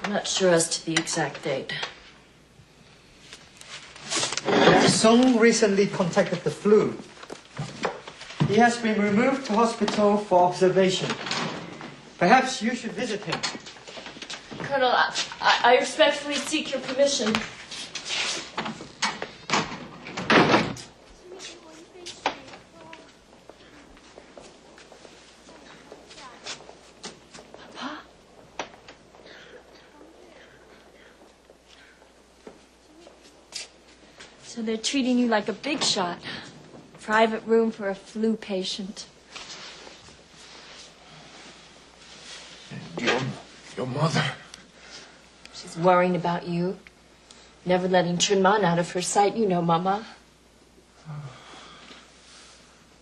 I'm not sure as to the exact date. Song recently contracted the flu. He has been removed to hospital for observation. Perhaps you should visit him. Colonel, I respectfully seek your permission. Papa? So they're treating you like a big shot. Private room for a flu patient. Your mother. She's worrying about you. Never letting Chunman out of her sight, you know, Mama.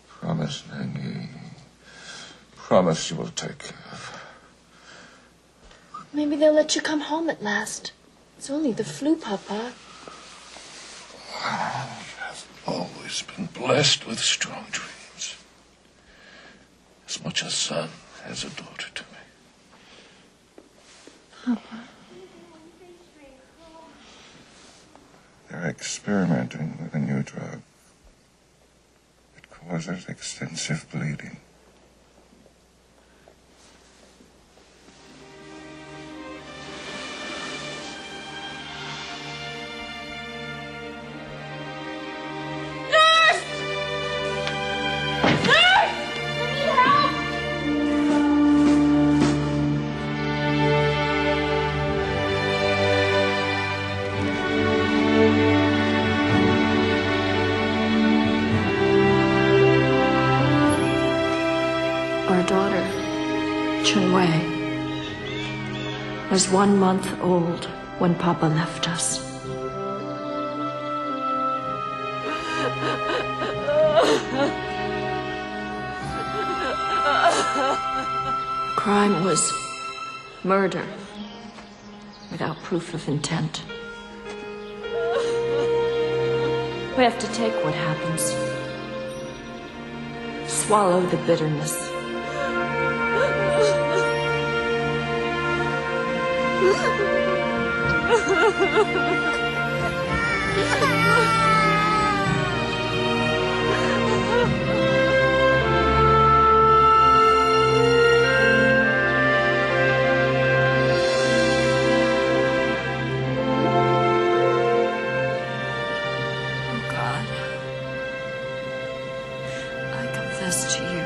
Promise, Nanny. Promise you will take care of her. Maybe they'll let you come home at last. It's only the flu, Papa. I've always been blessed with strong dreams. As much a son as a daughter to me. Papa. They're experimenting with a new drug. causes extensive bleeding. Our daughter, Chun-Wei, was 1 month old when Papa left us. Crime was murder without proof of intent. We have to take what happens, swallow the bitterness. Oh God, I confess to you,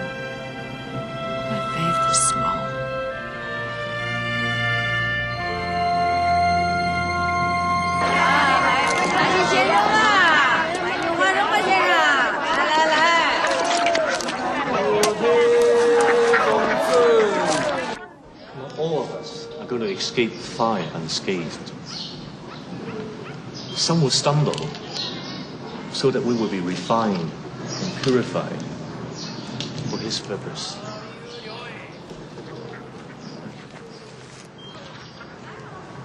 my faith is small. Not all of us are going to escape fire unscathed. Some will stumble so that we will be refined and purified for His purpose.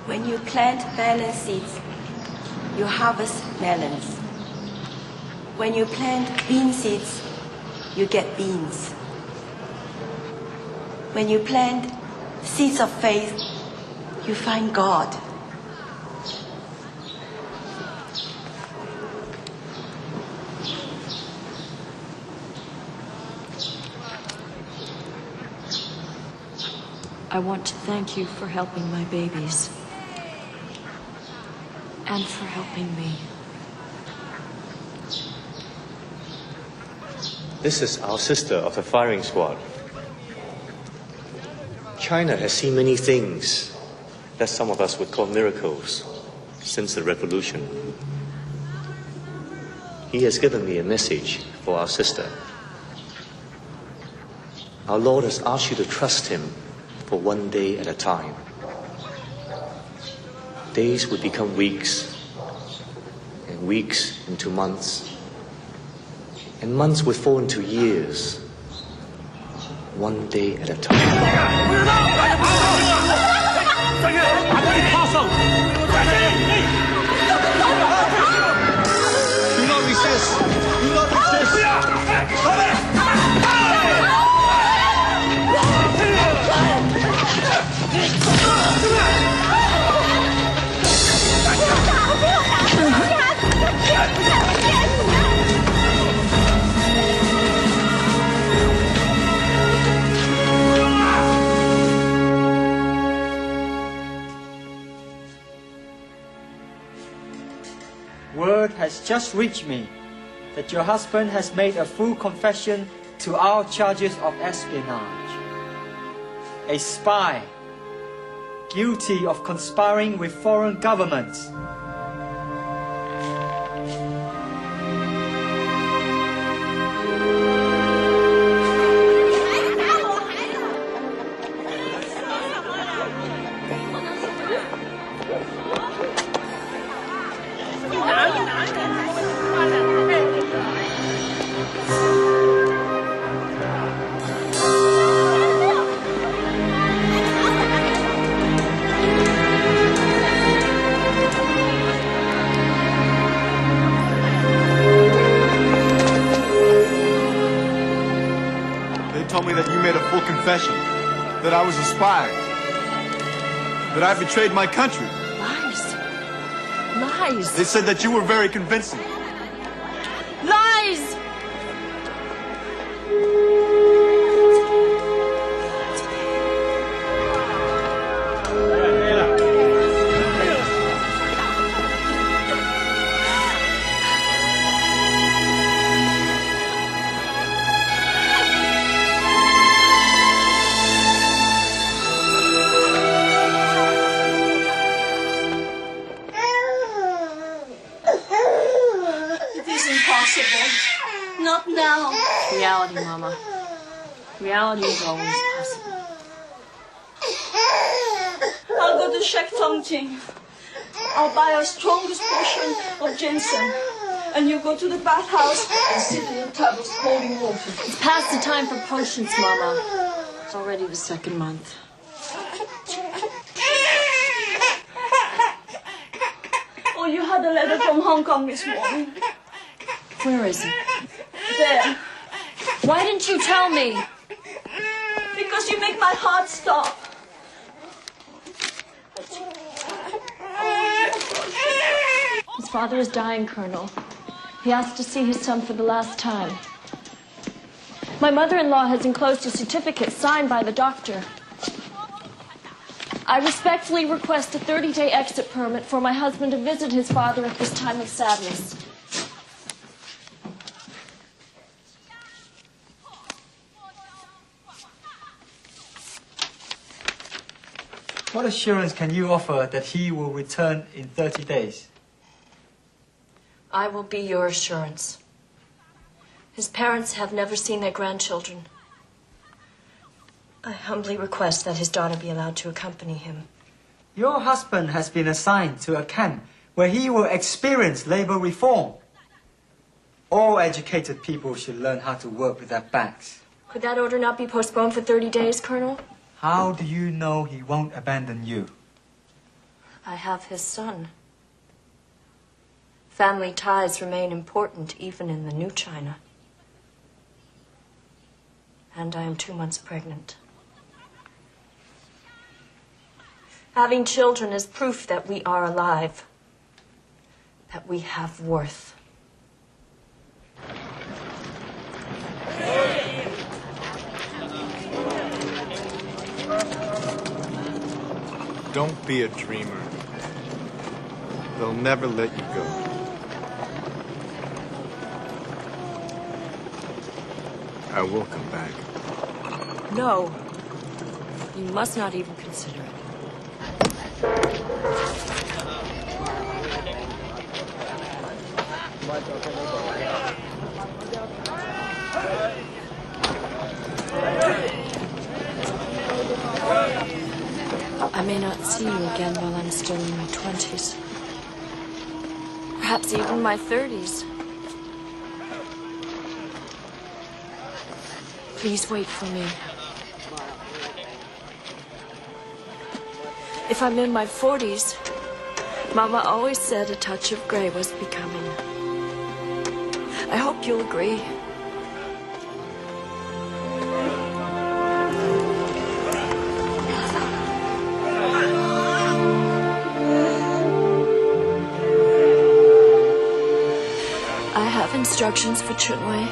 When you plant melon seeds, you harvest melons. When you plant bean seeds, you get beans. When you plant seeds of faith, you find God. I want to thank you for helping my babies and for helping me. This is our sister of the firing squad. China has seen many things that some of us would call miracles since the revolution. He has given me a message for our sister. Our Lord has asked you to trust Him for 1 day at a time. Days would become weeks, and weeks into months, and months would fall into years, 1 day at a time. Do not resist! Do not resist! Word has just reached me that your husband has made a full confession to our charges of espionage. A spy, guilty of conspiring with foreign governments. Told me that you made a full confession, that I was a spy, that I betrayed my country. Lies. Lies. They said that you were very convincing. Lies! Reality, Mama. Reality is always possible. I'll go to Shek Tongting. I'll buy our strongest portion of ginseng. And you go to the bathhouse and sit in a tub of scalding water. It's past the time for potions, Mama. It's already the second month. Oh, you had a letter from Hong Kong this morning. Where is it? There. Why didn't you tell me? Because you make my heart stop. His father is dying, Colonel. He asked to see his son for the last time. My mother-in-law has enclosed a certificate signed by the doctor. I respectfully request a 30-day exit permit for my husband to visit his father at this time of sadness. What assurance can you offer that he will return in 30 days? I will be your assurance. His parents have never seen their grandchildren. I humbly request that his daughter be allowed to accompany him. Your husband has been assigned to a camp where he will experience labor reform. All educated people should learn how to work with their backs. Could that order not be postponed for 30 days, Colonel? How do you know he won't abandon you? I have his son. Family ties remain important even in the new China. And I am 2 months pregnant. Having children is proof that we are alive, that we have worth. Don't be a dreamer. They'll never let you go. I will come back. No. You must not even consider it. I may not see you again while I'm still in my 20s. Perhaps even my 30s. Please wait for me. If I'm in my 40s, Mama always said a touch of gray was becoming. I hope you'll agree. I have instructions for Chunwei.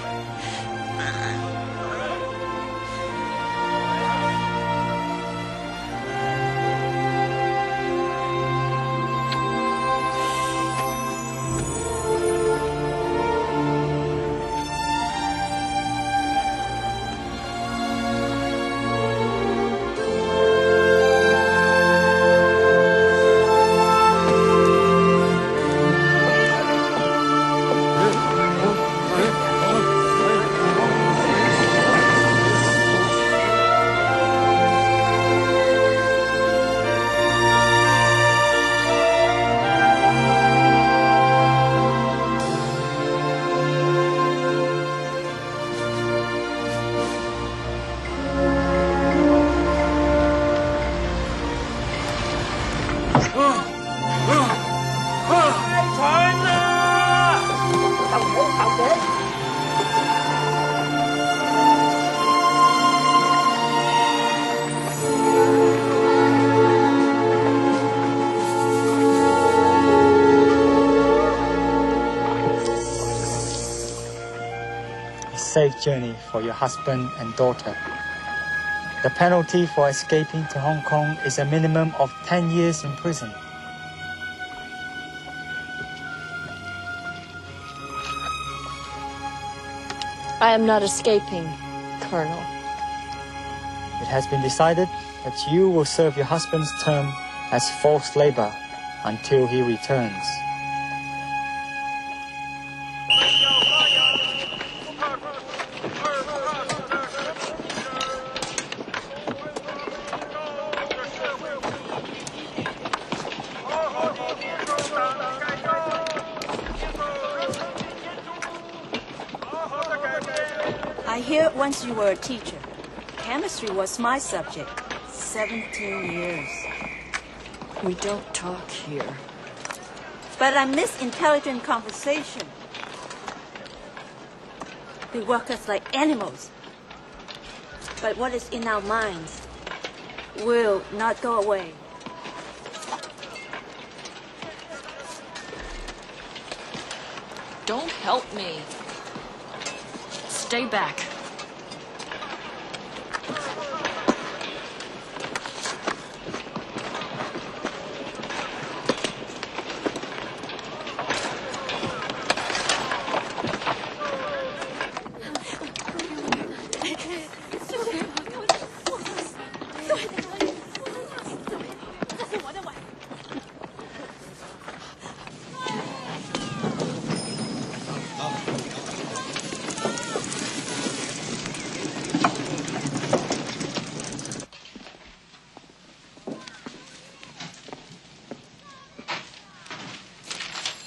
Safe journey for your husband and daughter. The penalty for escaping to Hong Kong is a minimum of 10 years in prison. I am not escaping, Colonel. It has been decided that you will serve your husband's term as forced labor until he returns. here once you were a teacher. Chemistry was my subject. 17 years. We don't talk here. But I miss intelligent conversation. We work us like animals. But what is in our minds will not go away. Don't help me. Stay back.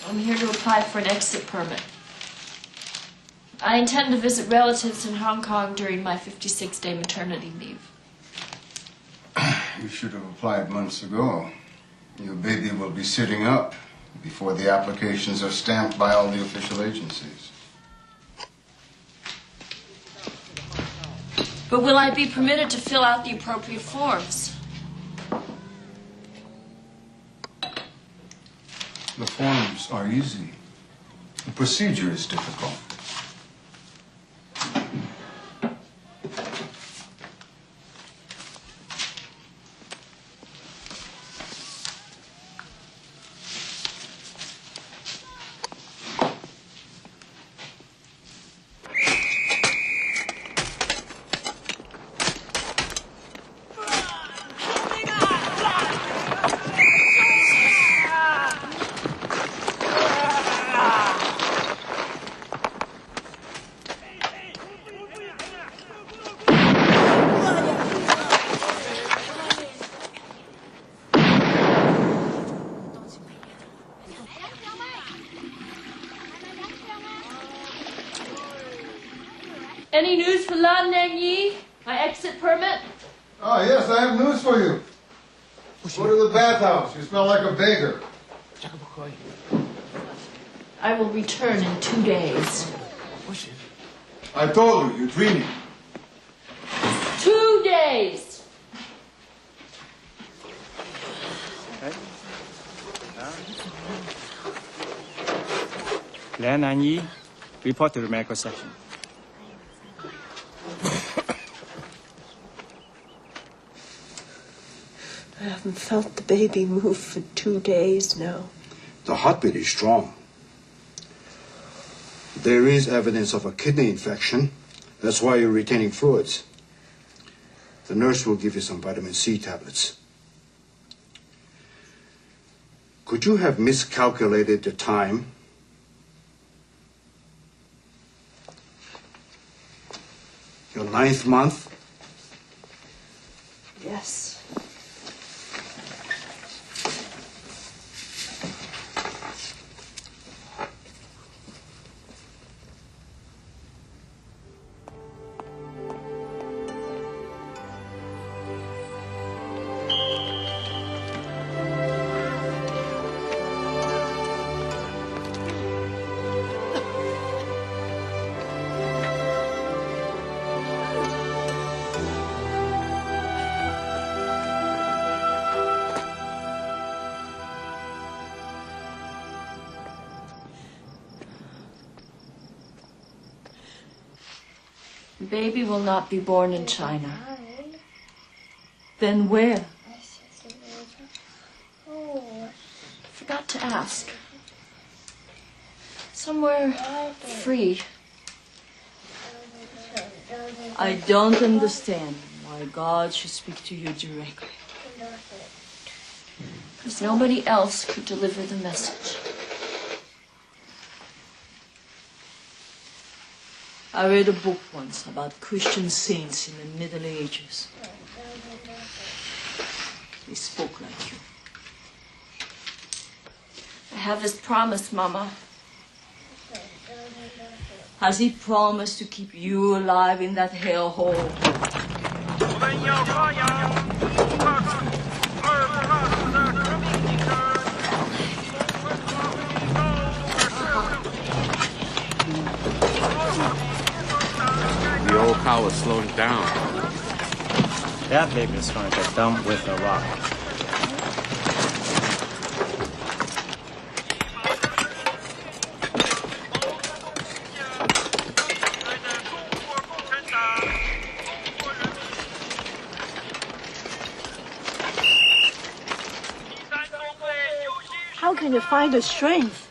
I'm here to apply for an exit permit. I intend to visit relatives in Hong Kong during my 56-day maternity leave. You should have applied months ago. Your baby will be sitting up before the applications are stamped by all the official agencies. But will I be permitted to fill out the appropriate forms? The forms are easy. The procedure is difficult. Any news for Lan Nang Yi? My exit permit? Oh, yes, I have news for you. Go to the bathhouse. You smell like a beggar. I will return in 2 days. I told you, you're dreaming. 2 days! Lan Nanyi, report to the medical section. I haven't felt the baby move for 2 days now. The heartbeat is strong. There is evidence of a kidney infection. That's why you're retaining fluids. The nurse will give you some vitamin C tablets. Could you have miscalculated the time? Your 9th month? Yes. The baby will not be born in China. Then where? Forgot to ask. Somewhere free. I don't understand why God should speak to you directly. Because nobody else could deliver the message. I read a book once about Christian saints in the Middle Ages. They spoke like you. I have his promise, Mama. Has he promised to keep you alive in that hellhole? The old cow is slowing down. That baby is going to get dumped with a rock. How can you find the strength?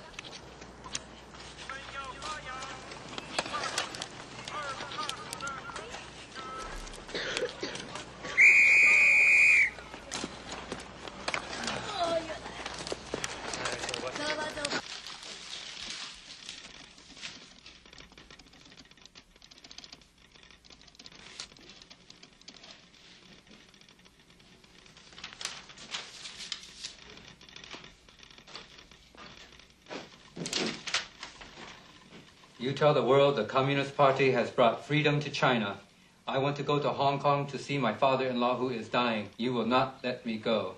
You tell the world the Communist Party has brought freedom to China. I want to go to Hong Kong to see my father-in-law who is dying. You will not let me go.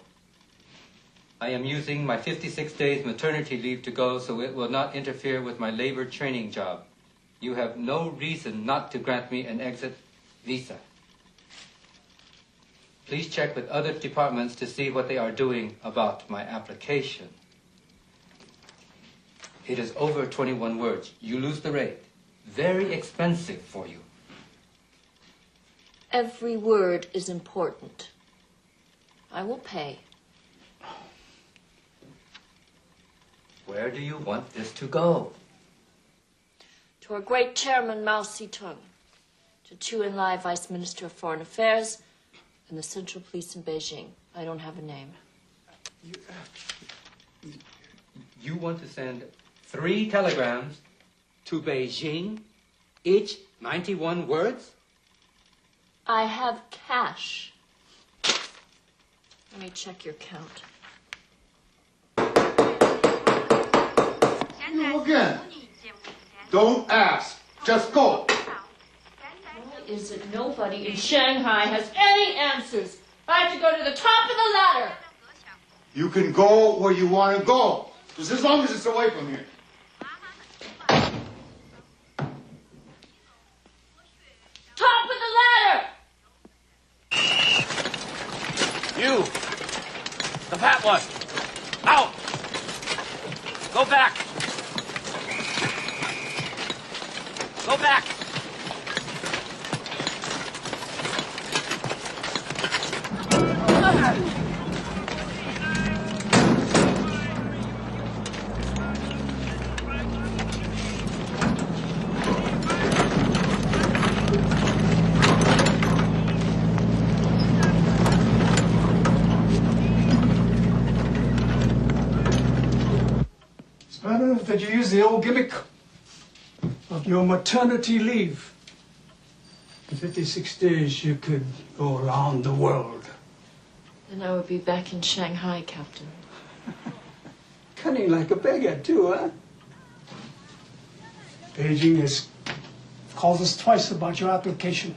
I am using my 56 days maternity leave to go, so it will not interfere with my labor training job. You have no reason not to grant me an exit visa. Please check with other departments to see what they are doing about my application. It is over 21 words. You lose the rate. Very expensive for you. Every word is important. I will pay. Where do you want this to go? To our great chairman, Mao Zedong, to Chu Enlai, Vice Minister of Foreign Affairs, and the Central Police in Beijing. I don't have a name. You want to send 3 telegrams to Beijing, each 91 words? I have cash. Let me check your count. You again. Don't ask. Just go. Why is it nobody in Shanghai has any answers? I have to go to the top of the ladder. You can go where you want to go. Just as long as it's away from here. Top of the ladder! You! The fat one! Out! Go back! Go back! It's better that you use the old gimmick of your maternity leave. In 56 days, you could go around the world. Then I would be back in Shanghai, Captain. Cunning like a beggar, too, huh? Beijing has called us twice about your application.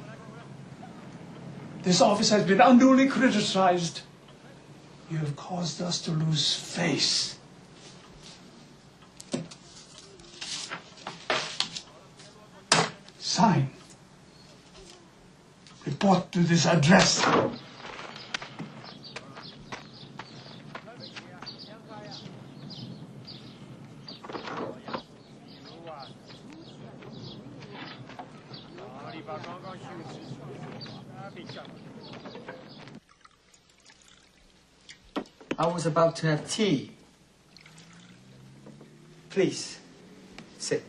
This office has been unduly criticized. You have caused us to lose face. Sign. Report to this address. I was about to have tea. Please, sit.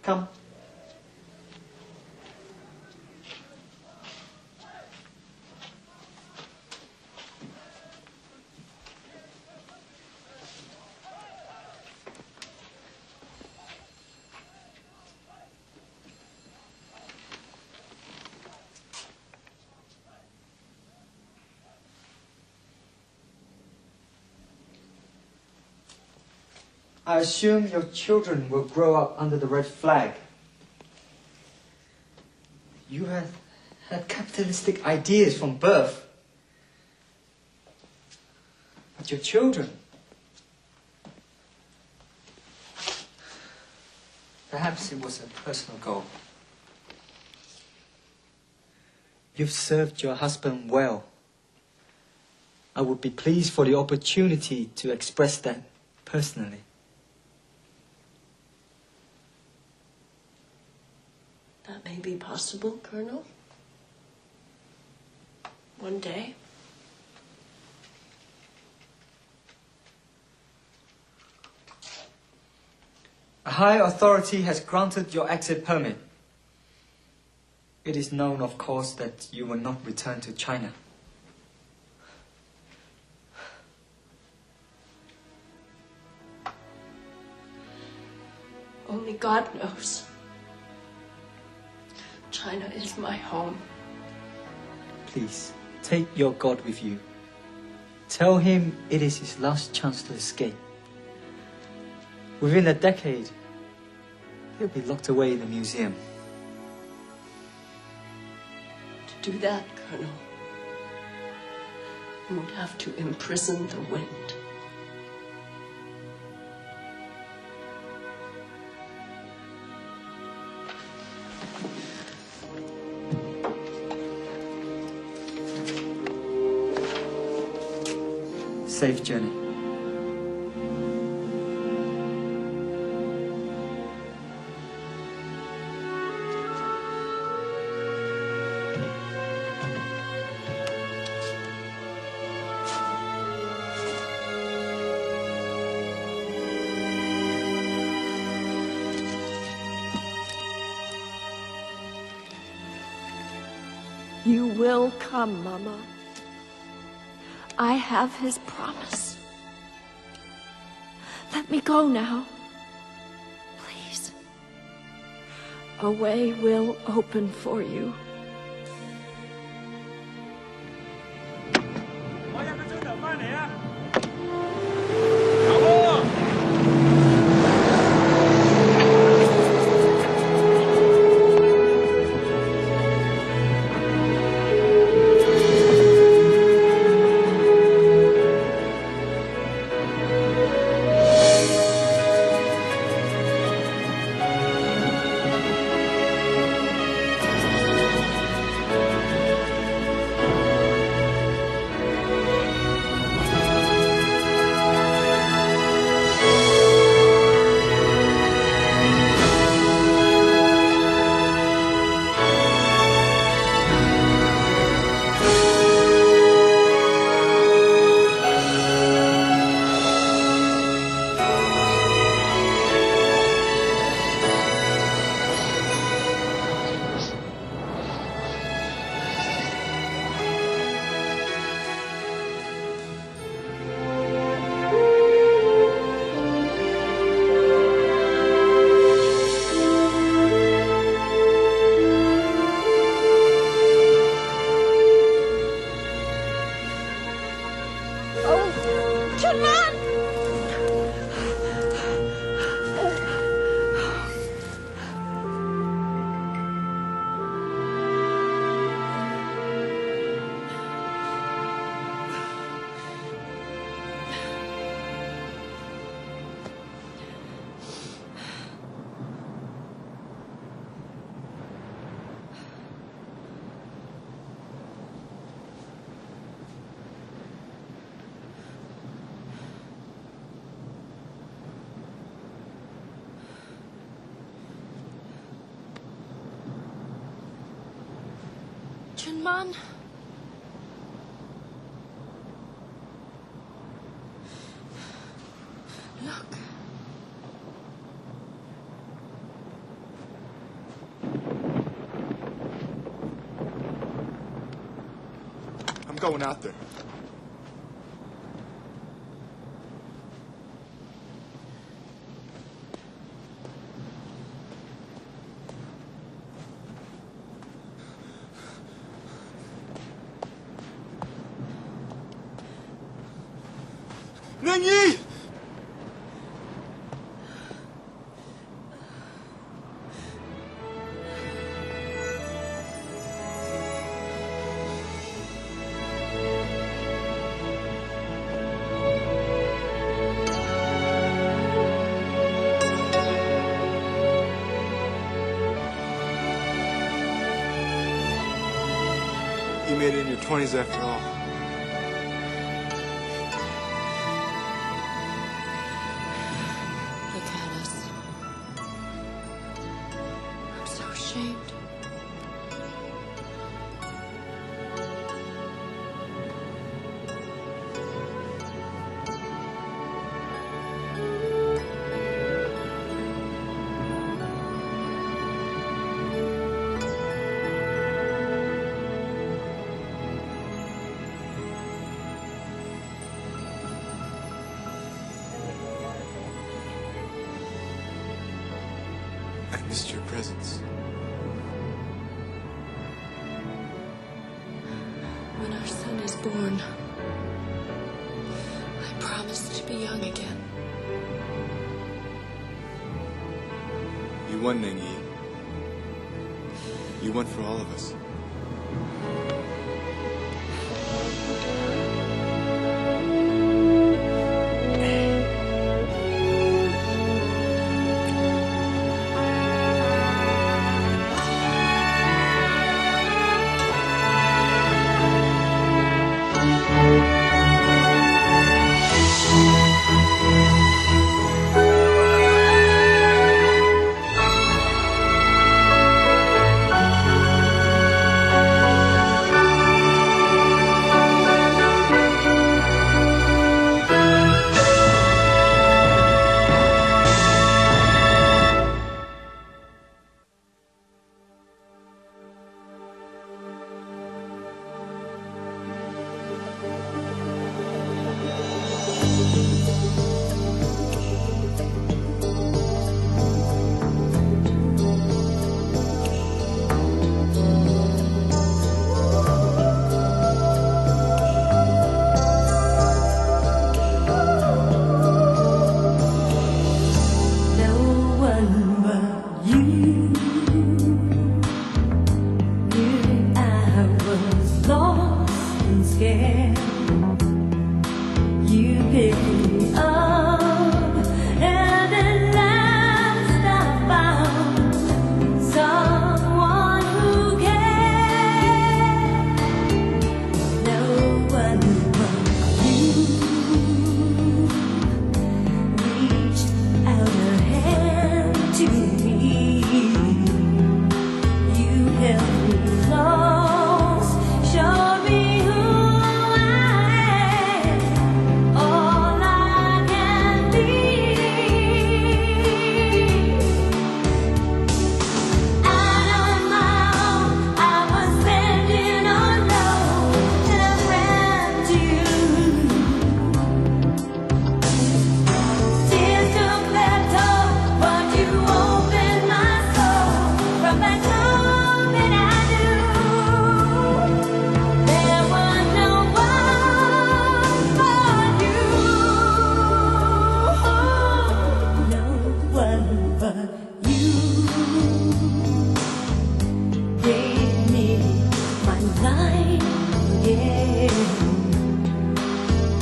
Come. I assume your children will grow up under the red flag. You have had capitalistic ideas from birth. But your children, perhaps it was a personal goal. You've served your husband well. I would be pleased for the opportunity to express that personally. That may be possible, Colonel. One day. A high authority has granted your exit permit. It is known, of course, that you will not return to China. Only God knows. China is my home. Please, take your God with you. Tell him it is his last chance to escape. Within a decade, he'll be locked away in a museum. To do that, Colonel, you would have to imprison the wind. Safe journey. You will come, Mama. I have his promise. Let me go now. Please. A way will open for you. Junman. Look. I'm going out there. 20s after all. Look at us. I'm so ashamed. I missed your presence. When our son is born, I promise to be young again. You won, Nengi. You won for all of us.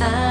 I